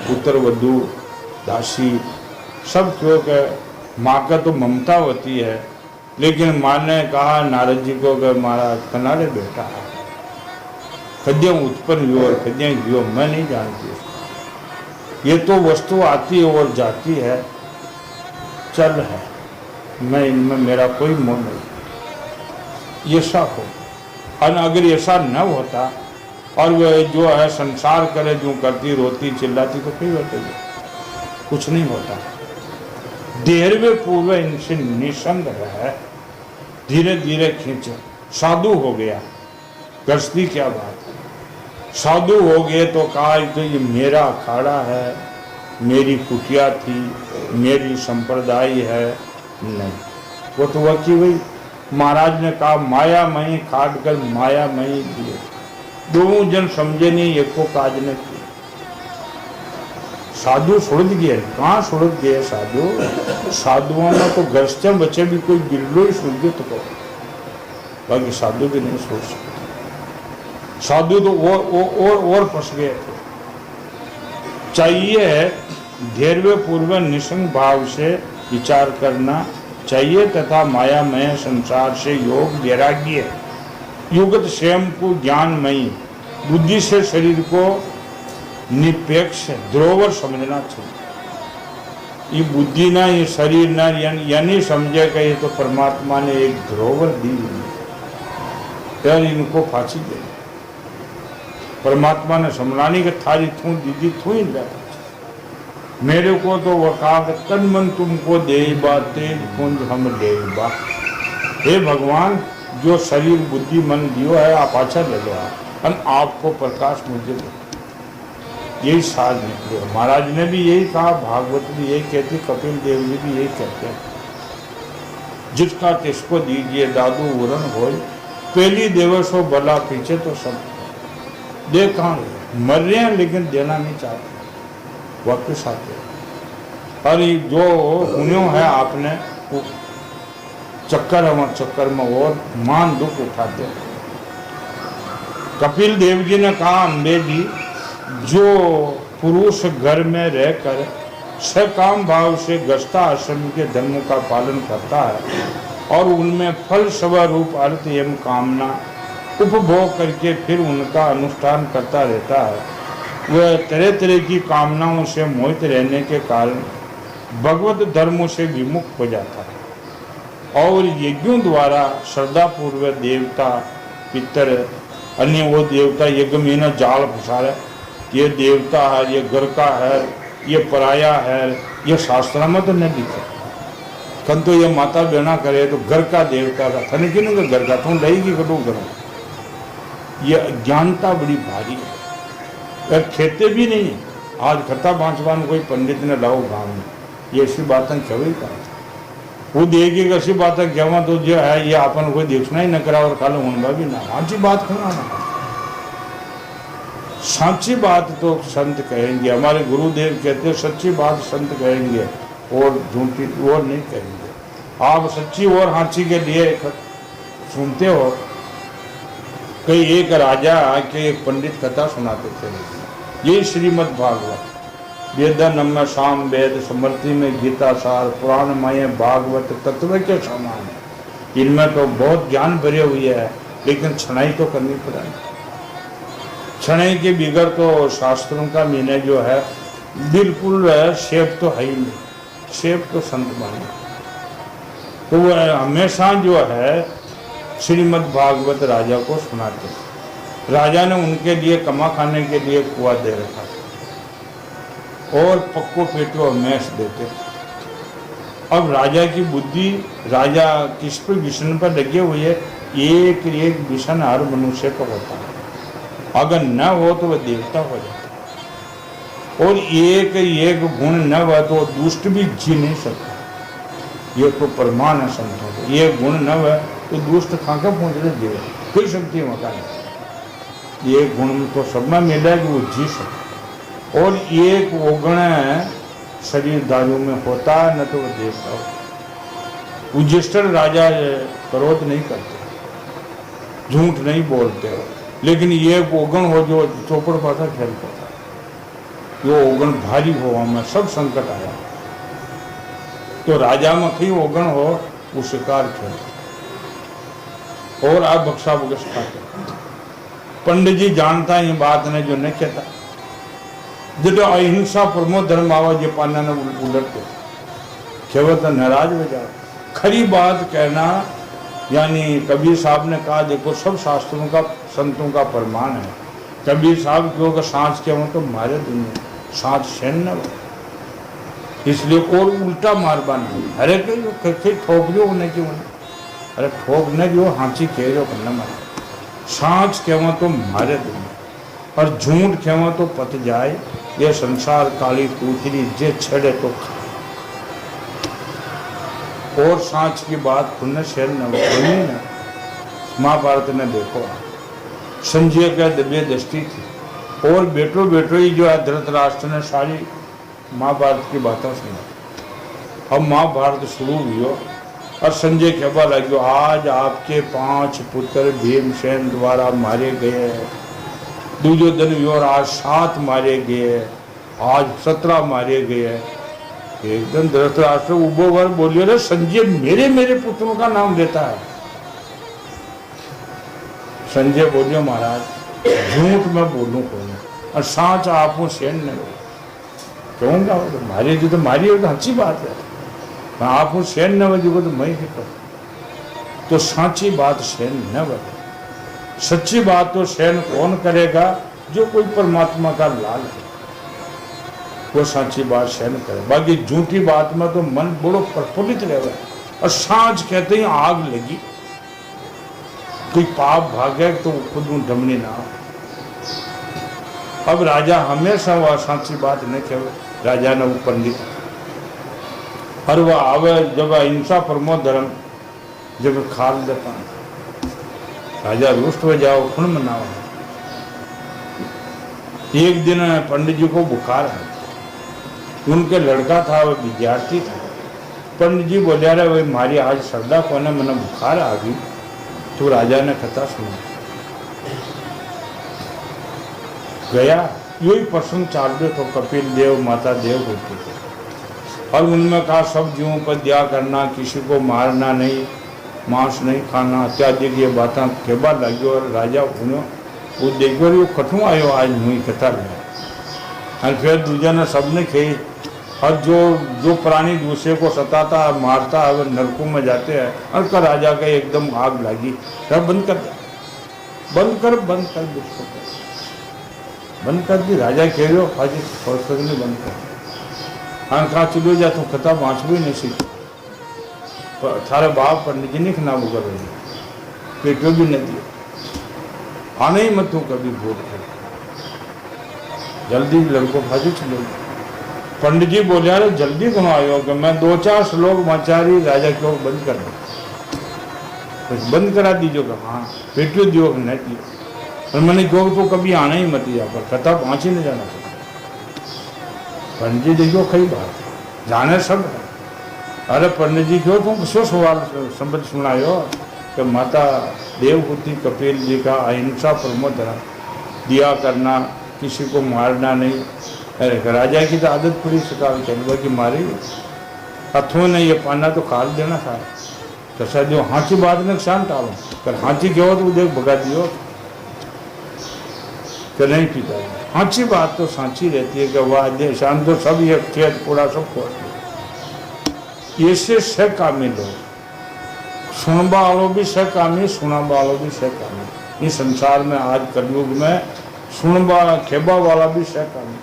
पुत्र वधू दासी सब क्यों के माँ का तो ममता होती है, लेकिन माँ ने कहा नारद जी को कि महाराज कनारे बेटा है, कद्यम उत्पन्न हुआ और कद्यम हुआ मैं नहीं जानती। ये तो वस्तु आती है और जाती है, चल है, मैं इनमें मेरा कोई मोह नहीं। ऐसा हो, और अगर ऐसा न होता और वह जो है संसार करे जो करती रोती चिल्लाती तो फिर बताइए कुछ नहीं होता। धैर्य पूर्व इनसे निसंग है, धीरे धीरे खींचे। साधु हो गया, गृहस्थी क्या बात है, साधु हो गए तो कहा तो ये मेरा अखाड़ा है, मेरी कुटिया थी, मेरी संप्रदाय है, नहीं। वो तो वकी वही महाराज ने कहा माया मई खाट कर माया मई दिए, दोनों जन समझे नहीं, एक को काज ने किया। साधु सुड़ गए, कहाँ सुड़ गए साधु? साधुओं में तो गृहस्थ्य बच्चे भी कोई बिल्लो ही सुड़ गए तो कहो, बाकी साधु भी नहीं सोच सकते। साधु तो और फंस गए थे। चाहिए धैर्य पूर्व निसंग भाव से विचार करना चाहिए तथा मायामय संसार से योग वैराग्य युगत स्वयं को ज्ञानमयी बुद्धि से शरीर को निरपेक्ष ध्रुवर समझना चाहिए। ये बुद्धि ना ये शरीर ना यानी समझे कि ये तो परमात्मा ने एक ध्रुवर दी है, इनको फांसी दे। परमात्मा ने समझानी कि थारी थू दीदी थू ही ले, मेरे को तो वकात तन मन तुमको दे तेज कुंज हम ले बा। हे भगवान, जो शरीर बुद्धि मन दियो है आप अच्छा ले लो, हम आपको प्रकाश मुझे दो। यही साज निकले। महाराज ने भी यही कहा, भागवत भी यही कहती, कपिल देव जी भी यही कहते हैं, जिसका तिसको दीजिए दादू उरण हो, पहली देव सो भला पीछे तो सब देखा मर रहे हैं लेकिन देना नहीं चाहते, वापिस आते। और जो पुण्यों है आपने चक्कर में और मान दुख उठाते। कपिल देव जी ने कहा अम्बे जी, जो पुरुष घर में रहकर सकाम भाव से गृहस्थ आश्रम के धर्मों का पालन करता है और उनमें फल स्वरूप अर्थ एवं कामना उपभोग करके फिर उनका अनुष्ठान करता रहता है, वह तरह तरह की कामनाओं से मोहित रहने के कारण भगवत धर्मों से विमुख हो जाता है और यज्ञों द्वारा श्रद्धा पूर्वक देवता पितर अन्य वो देवता यज्ञ में न जाल फंसा रहे, ये देवता है, ये घर का है, ये पराया है, ये शास्त्र में तो नहीं लिखा। कन तो ये माता बहना करे तो घर का देवता का था, नहीं कि घर का तुम रहेगी कटो करो। ये अज्ञानता बड़ी भारी है, खेते भी नहीं। आज खता बांचवान कोई पंडित ने लाओ गाँव में, ये ऐसी बातें कभी का वो देगी कैसी बातें कहवा तो जो है ये अपन कोई देखना ही न करा और खा लो उनका भी ना साची बात कहना। साची बात तो संत कहेंगे, हमारे गुरुदेव कहते हैं सच्ची बात संत कहेंगे और झूठी और नहीं कहेंगे। आप सच्ची और हाची के लिए सुनते हो। कई एक राजा के एक पंडित कथा सुनाते थे, ये श्रीमद् भागवत वेदन में शाम वेद समृद्धि में गीता सार पुराण मय भागवत तत्व के समान है। इनमें तो बहुत ज्ञान भरे हुए है, लेकिन छनाई तो करनी पड़ेगी। छनाई के बिगड़ तो शास्त्रों का मीने जो है बिल्कुल शेप तो है ही नहीं, शेप तो संत माने। तो वह हमेशा जो है श्रीमद् भागवत राजा को सुनाते। राजा ने उनके लिए कमा खाने के लिए कुआ दे रखा और पक्को पेटो मैस देते। अब राजा की बुद्धि, राजा किस पर विषण पर लगे हुए है, एक एक विषण हर मनुष्य का होता है, अगर न हो तो वह देवता हो जाता है। और एक एक गुण न हो तो दुष्ट भी जी नहीं सकता। ये तो प्रमाण है संतों को। ये गुण न हो तो दुष्ट खाके पहुंचने दे कोई शक्ति मकान। ये गुण तो सब में मिला कि वो जी सकता। और एक ओगण शरीर दारू में होता है न तो वो देखता हो। युधिष्ठिर राजा क्रोध नहीं करते, झूठ नहीं बोलते हो, लेकिन ये ओगण हो जो चौपड़ पाता खेलता था, जो ओगण भारी हो हमें सब संकट आया। तो राजा में कहीं ओगण हो वो शिकार खेल और आप बक्सा बगस खाते। पंडित जी जानता ये बात ने जो नहीं कहता। जब अहिंसा प्रमो धर्म आवा जे पाना ने उलटते केवल तो नाराज हो जाओ। खरी बात कहना यानी कबीर साहब ने कहा देखो सब शास्त्रों का संतों का प्रमाण है। कबीर साहब क्यों का सांस क्या हो तो मारे दुनिया सांस सेन न हो, इसलिए और उल्टा मारबा नहीं। अरे कहीं ठोक जो उन्हें क्यों, अरे ठोक न जो हाँची कह जो करना मारे। सांस कहवा तो मारे दुनिया और झूठ कहवा तो पत जाए। ये संसार काली पूतरी जे छड़े तो खाए। और सांच की बात खुलने शेर न बोली न। महाभारत ने देखो संजय का दिव्य दृष्टि थी और बेटो बेटो ही जो है धृतराष्ट्र ने सारी महाभारत की बातें सुना। अब महाभारत शुरू हुई हो और संजय कहवा लगे आज आपके 5 पुत्र भीमसेन द्वारा मारे गए, दुर्योधन भी और आज 7 मारे गए, आज 17 मारे गए। एकदम धृतराष्ट्र उबो वर बोलियो रे संजय मेरे मेरे पुत्रों का नाम लेता है। संजय बोलियो महाराज झूठ मैं बोलूं कौन और सांच आपो सेन न कहूँगा मारी जो तो मारी हो तो अच्छी बात है। आप सेन न बजूंगा तो मैं ही करूँ। तो साची बात सेन न बजे। सच्ची बात तो सेन कौन करेगा जो कोई परमात्मा का लाल है, वो साची बात सेन करे। बाकी झूठी बात में तो मन बड़ो प्रफुल्लित रहे। और सांझ कहते ही आग लगी कोई पाप भागे तो खुद डमनी ना। अब राजा हमेशा वह साची बात नहीं कहे। राजा ने वो पंडित और वह आवे जब अहिंसा परमो धर्म जब खाल देता राजा रुष्ट हो जाओ खुन मनाओ। एक दिन पंडित जी को बुखार है। उनके लड़का था वह विद्यार्थी था। पंडित जी बोलिया रहे वही मारी आज श्रद्धा को ने मैंने बुखार आ गई। तो राजा ने कथा सुना गया। यही प्रसंग चाल रहे तो कपिल देव माता देव होते थे और उनमें कहा सब जीवों पर दया करना, किसी को मारना नहीं, मांस नहीं खाना इत्यादि ये बातें कहवा लगी। और राजा उन्होंने वो देखो ये कठू आयो आज मुई कथा लगा। और फिर दूजा ने सबने कही और जो प्राणी दूसरे को सताता है मारता है वह नरकों में जाते हैं। और का राजा का एकदम आग लगी। बंद कर दुष्ट बंद कर दी। राजा कह रहे हो आज नहीं बंद कर। हाँ कहा चलो जा तू कथा बाँच भी नहीं सीख थारे बाप पंडित जी ने ना वो कर रही पेटो भी नहीं दिया। आने ही मत तू कभी भूल कर जल्दी लड़को फाजी चलो। पंडित जी बोले यार जल्दी कौन आयो कि मैं 2-4 श्लोक माचारी राजा क्यों बंद कर दो कुछ बंद करा दीजो का। हाँ पेटो दियो नहीं दियो और मैंने क्यों तो कभी आना ही मत जा पर कथा पहुँच ही नहीं जाना। पंडित जी देखो कई बात जाने सब है। अरे पंडित जी क्यों तुम क्यों सवाल संबंध सुनायो कि माता देवहूति कपिल जी का अहिंसा परमो धर्म दिया करना, किसी को मारना नहीं। अरे राजा की तो आदत पूरी शिकार चलवा की मारी हथों ने ये पाना तो खाल देना था। कैसा जो हाँची बात में शांत टालो कर हाँची क्यों तो देख भगा दियो कि नहीं पीता। हाँची बात तो सांची रहती है कि वाह शांत तो सब ये खेत कूड़ा सब खोल ऐसे से कामी लोग सुनबा वालों भी से कामी सुना वालों भी से कामी। इस संसार में आज कलयुग में सुनबा खेबा वाला भी से कामी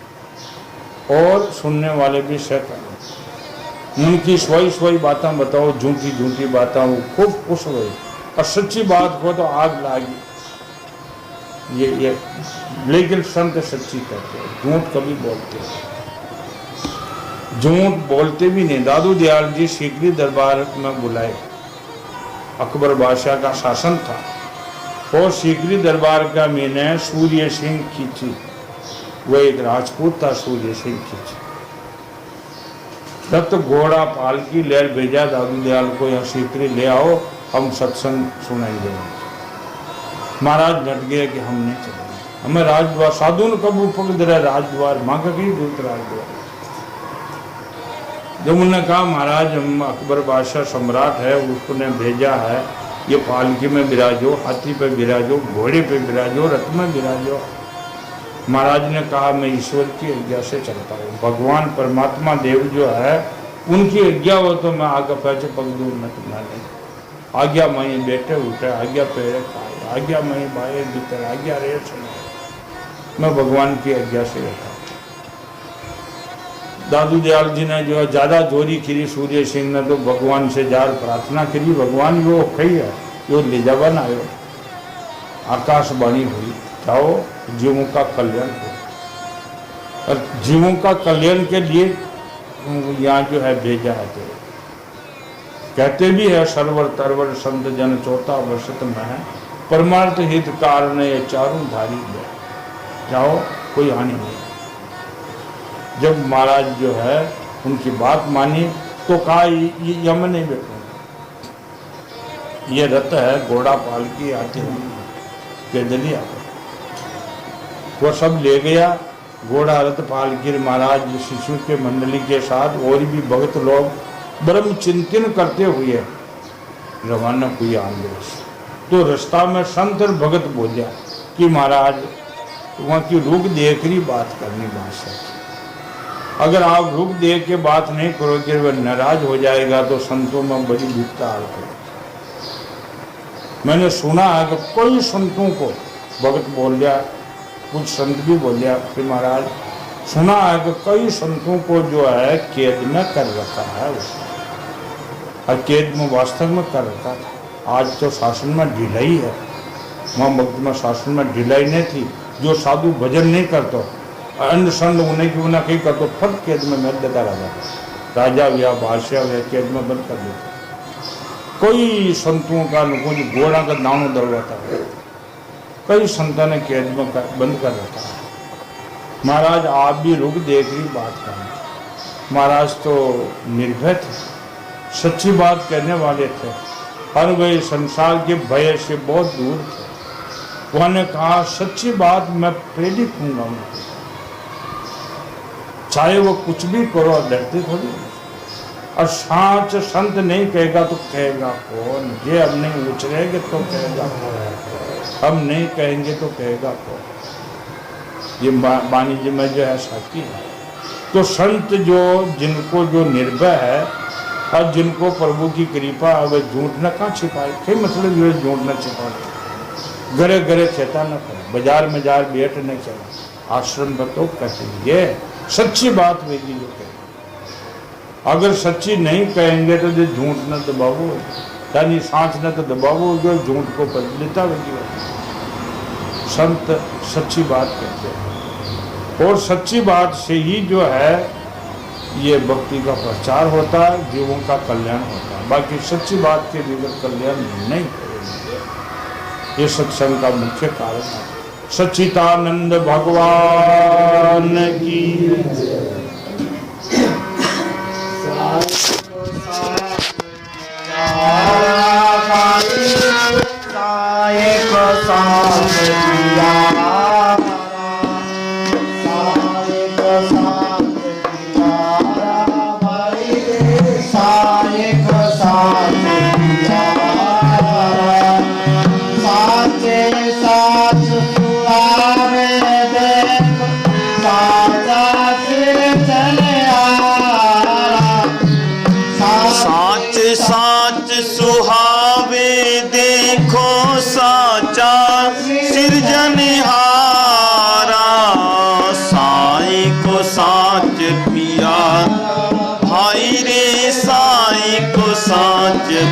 और सुनने वाले भी से कामी। उनकी स्वई बातें बताओ झूठी झूठी बातें वो खूब खुश हुई और सच्ची बात को तो आग लागी। ये लेकिन संत सच्ची कहते हैं, झूठ कभी बोलते हैं, झूठ बोलते भी नहीं। दादू दयाल जी सीकरी दरबार में बुलाए, अकबर बादशाह का शासन था और सीकरी दरबार का मैंने सूर्य सिंह खींची, वो एक राजपूत था सूर्य सिंह खींची। तब तो घोड़ा पालकी ले भेजा दादू दयाल को, यहाँ सीकरी ले आओ, हम सत्संग सुनाएंगे। महाराज डट गए कि हम नहीं चलेंगे, हमें राजद्वार साधु ने कब उपक रहा राजद्वार, माँ का कहीं दूत राजद्वार। जब उन्होंने कहा महाराज हम अकबर बादशाह सम्राट है, उसने भेजा है, ये पालकी में विराजो, हाथी पे विराजो, घोड़े पे विराजो, रथ में विराजो। महाराज ने कहा मैं ईश्वर की आज्ञा से चलता हूँ, भगवान परमात्मा देव जो है उनकी आज्ञा हो तो मैं आगे पैसे पग दूर न तुम्हारा नहीं, आज्ञा मई बैठे उठे, आज्ञा पेड़े खाए, आज्ञा मई बाए भीतर, आज्ञा रे सुनाए, मैं भगवान की आज्ञा से रहता। दादू दयाल जी ने जो है ज्यादा जोरी करी, सूर्य सिंह ने तो भगवान से जार प्रार्थना करी, भगवान यो कही है यो ले जावा ना आयो, आकाशवाणी हुई जाओ जीवों का कल्याण हो, और जीवों का कल्याण के लिए यहाँ जो है भेजा है। तो कहते भी है सर्वर तरवर संत जन चौथा वर्षत में परमार्थ हित कारण ये चारों धारी है, जाओ कोई हानि नहीं। जब महाराज जो है उनकी बात मानी तो कहा ये मैं नहीं बैठूंगा, ये रथ है घोड़ा पालकी आती पैदली आकर, वो सब ले गया घोड़ा रथ पालकी। महाराज शिशु के मंडली के साथ और भी भक्त लोग ब्रह्म चिंतन करते हुए रवाना हुए आंदोलन। तो रास्ता में संत और भगत बोलिया कि महाराज वहाँ की रुख देख रही बात करनी भाषा, अगर आप रुख देख के बात नहीं करोगे वह नाराज हो जाएगा तो संतों में बड़ी भिन्नता आ गई। मैंने सुना है कि कोई संतों को भगत बोल दिया, कुछ संत भी बोल दिया कि महाराज सुना है कि कई संतों को जो है कैद में कर रखा है उसने, और कैद में वास्तव में कर रखा था। आज तो शासन में ढिलाई है, वहाँ भक्त में शासन में ढिलाई नहीं थी। जो साधु भजन नहीं करते अन्य संत उन्हें की उन्हें कहीं करते फट कैद में मैं देता रहा, राजा या बादशाह या कैद में बंद कर देता। कोई संतों का कुछ घोड़ा का दानो दरवाता है, कई संतों ने कैद में बंद कर रखा है। महाराज आप भी रुक देख रही बात करना। महाराज तो निर्भय थे, सच्ची बात कहने वाले थे, हर वे संसार के भय से बहुत दूर थे। उन्होंने कहा सच्ची बात मैं प्रेरित हूँगा, चाहे वो कुछ भी करो, डरते थोड़ी। और साच संत नहीं कहेगा तो कहेगा कौन, ये हम नहीं उछलेंगे तो कहेगा कौन, हम नहीं कहेंगे तो कहेगा कौन। ये वाणिज्य में जो है साथी है। तो संत जो जिनको जो निर्भय है और जिनको प्रभु की कृपा वे झूठ न कहाँ छिपाए, कई मतलब ये झूठ न छिपाए, घरे घरे खेता न करे, बाजार में जार बैठ न चला, आश्रम पर तो कहेंगे सच्ची बात होगी जो कहेंगे। अगर सच्ची नहीं कहेंगे तो जो झूठ न दबावो, यानी सांच न तो दबावो, जो झूठ को बदलता होगी। संत सच्ची बात कहते हैं और सच्ची बात से ही जो है ये भक्ति का प्रचार होता है, जीवों का कल्याण होता है। बाकी सच्ची बात के बगैर कल्याण नहीं करेंगे, ये सत्संग का मुख्य कारण है। सच्चिदानंद भगवान की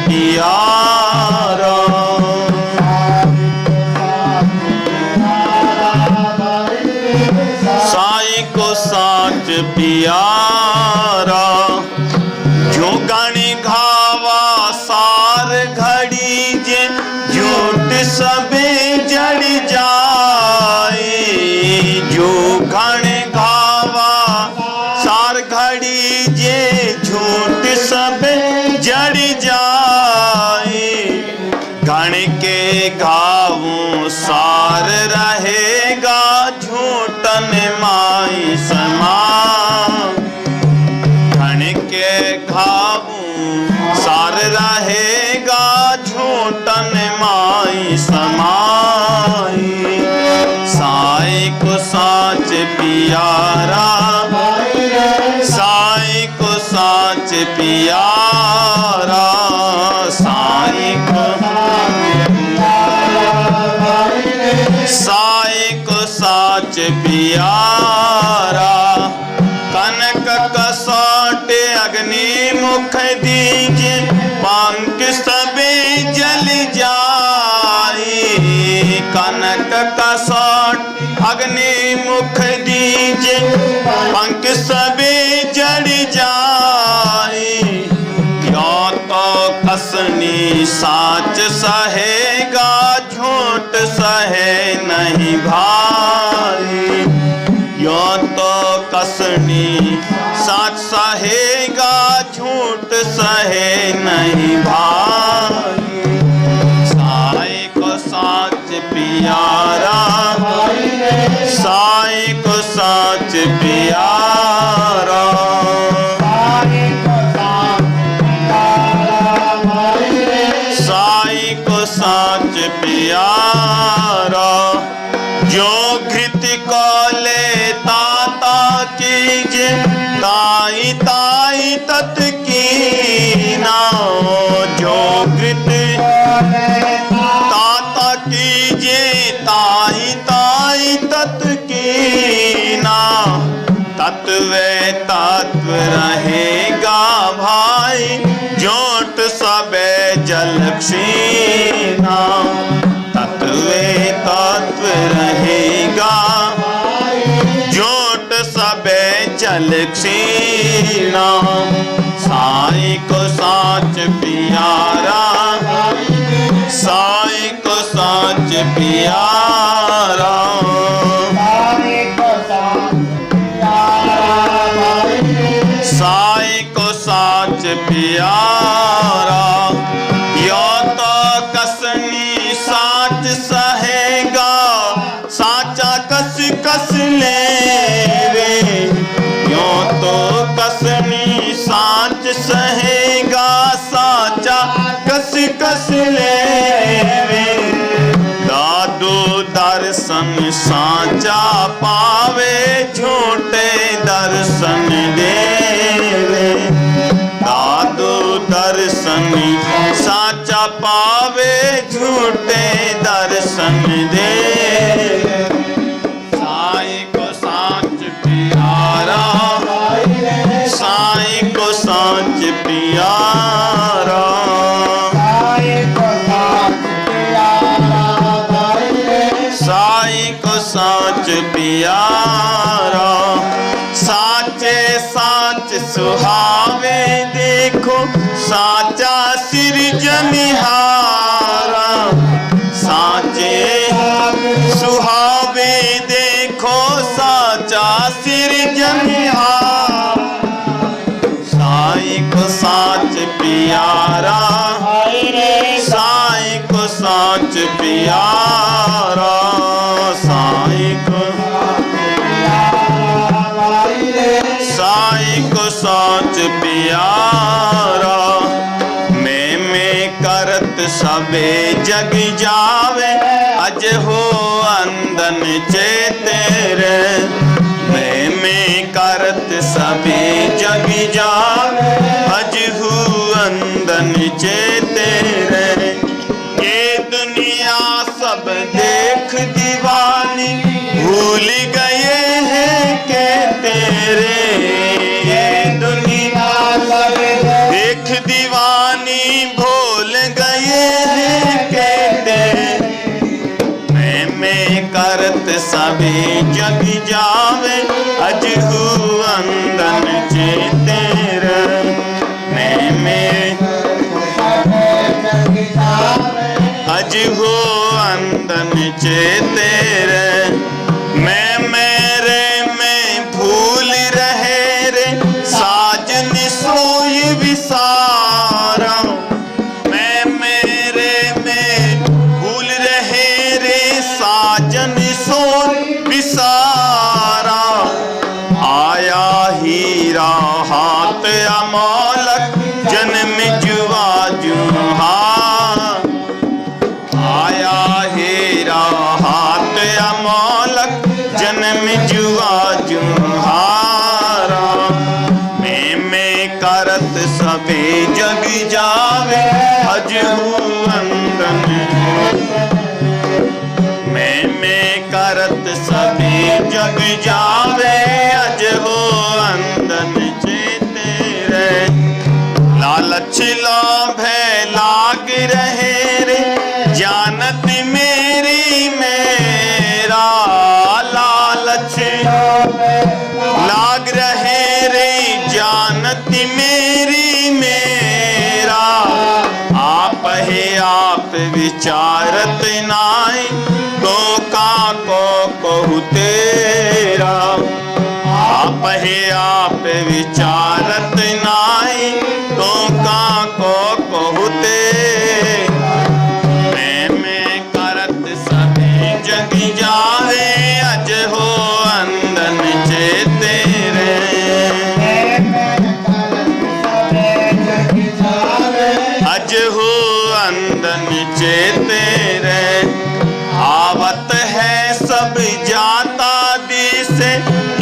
प्यारा पियारा। जो गणी घावा सार घड़ी जे झूठ सबे जड़ जाए। जो गणी घावा सार घड़ी जे झूठ सबे जड़ जाए। घण के घावों सार रहेगा झूठन माई समा। घण के घावों सार रहेगा झूठन माई समाई। साई को साच पियारा, साई को साच पियारा। साई को साच पियारा। कनक कसोट अग्नि मुख दीजे पंख सबे जल जाए। कनक कसोट अग्नि मुख दीजे पंख सबे जड़ जाए। यो तो कसनी साच सहेगा झूठ सहे नहीं भाई। यो तो कसनी साच सहेगा झूठ सहे नहीं भाई। साई को साच पियारा, साई को साच पियारा। साई को साच पियारा। जो घृत को ले ताता कीजे ताई ताई तत कीना। जो घृत ताता कीजे ताई ताई तत कीना। तत्व तत्व रहेगा भाई झूठ सबे जल क्षीणा। तत्व तत्व रहेगा झूठ सबे जल क्षीणा। साई को साच पियारा, साई को साच पियारा। साई को साच पियारा। यो तो कसनी साच सहेगा साचा कस कस लेवे। यो तो कसनी साच सहेगा साचा कस कस लेवे। दादू दर्शन साचा पावे झूठे दर्शन देवे। दादू दर्शन साचा पावे झूठे दर्शन देवे। साई को साच पियारा, साई को साच पियारा। साई को साच पियारा। साचे साच सुहावे देखो साचा सिरजनहारा। साचे सुहावे देखो साचा सिरजनहारा। साई को साच पियारा, साई को साच पियारा। साई को साई को साच पियारा। मैं करत सबे जग जावे अज हो अंदन चेतेरे। मैं करत सबे जग जावे अज हो अंदन चेतेरे। ये दुनिया सब देख दीवानी भूल गए हैं के तेरे। ये दुनिया सब देख दीवानी भूल गए हैं के तेरे। मैं करत सभी जग जावे अज हूँ अंदन चेते रे मैं अज हो अंदन चेते रे मैं मेरे में भूल रहे रे साजन सोई विसारा मैं मेरे में भूल रहे रे साजन सोई विसारा आया हीरा हाथ अमोलक जन्म जुआ जुहा आया हीरा हाथ अमोलक जन्म जुआ जुहारा मैं करत सबे जग जावे अज हूँ अंदन मैं करत सबे जग जावे अज हो अंदन चेते रे लालच लोभे लाग रहे रे जानत मेरी मेरा लालच लाग रहे रे जानत मेरी मेरा आप है आप विचारत नाई तो का को कहु तेरा आप है आप विचारत नाई तो का को कहु तेरा मैं करत सभी जग जावे अज हो अंदन चेते रे अज हो अंदन चेते रे आवत है सब जाता दिस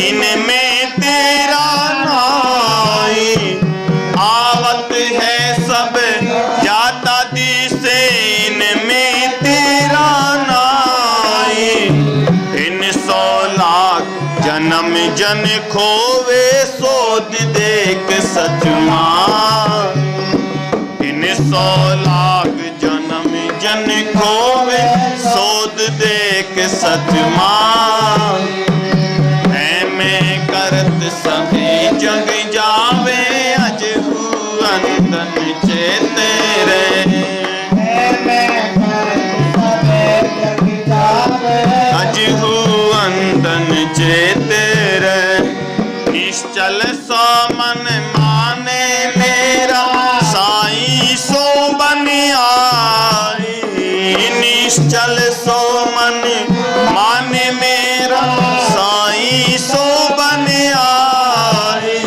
इनमें तेरा नाई आवत है सब जाता दिस इनमें तेरा नाई इन 100 लाख जन्म जन खोवे सोध देख सचमा इन 100 लाख जन्म जन खोवे सोध देख सचमा मैं करत सभी जग जावे अज हूँ अंदन चेते रे अज हूँ अंदन चेते रे निश्चल सो मन माने मेरा साई सो बन आई निश्चल सो मन माने मेरा साई सो बन आई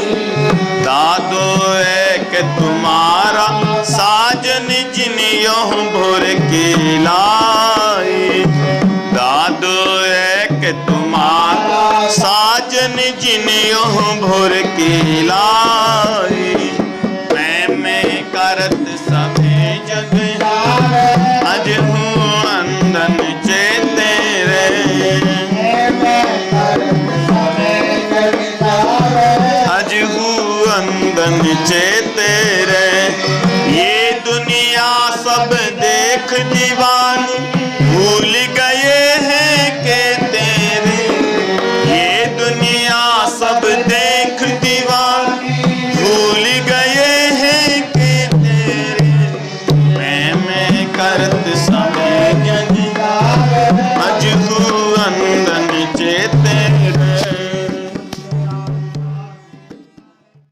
दादो एक तुम्हारा साजन जिन यों भोर की लाई दादो एक तुम्हारा साजन जिन यों भोर की लाई मैं करत सभी जग अज हूँ अंदन चेते रे अज हूँ अंदन चेते रे ये दुनिया सब देख दीवार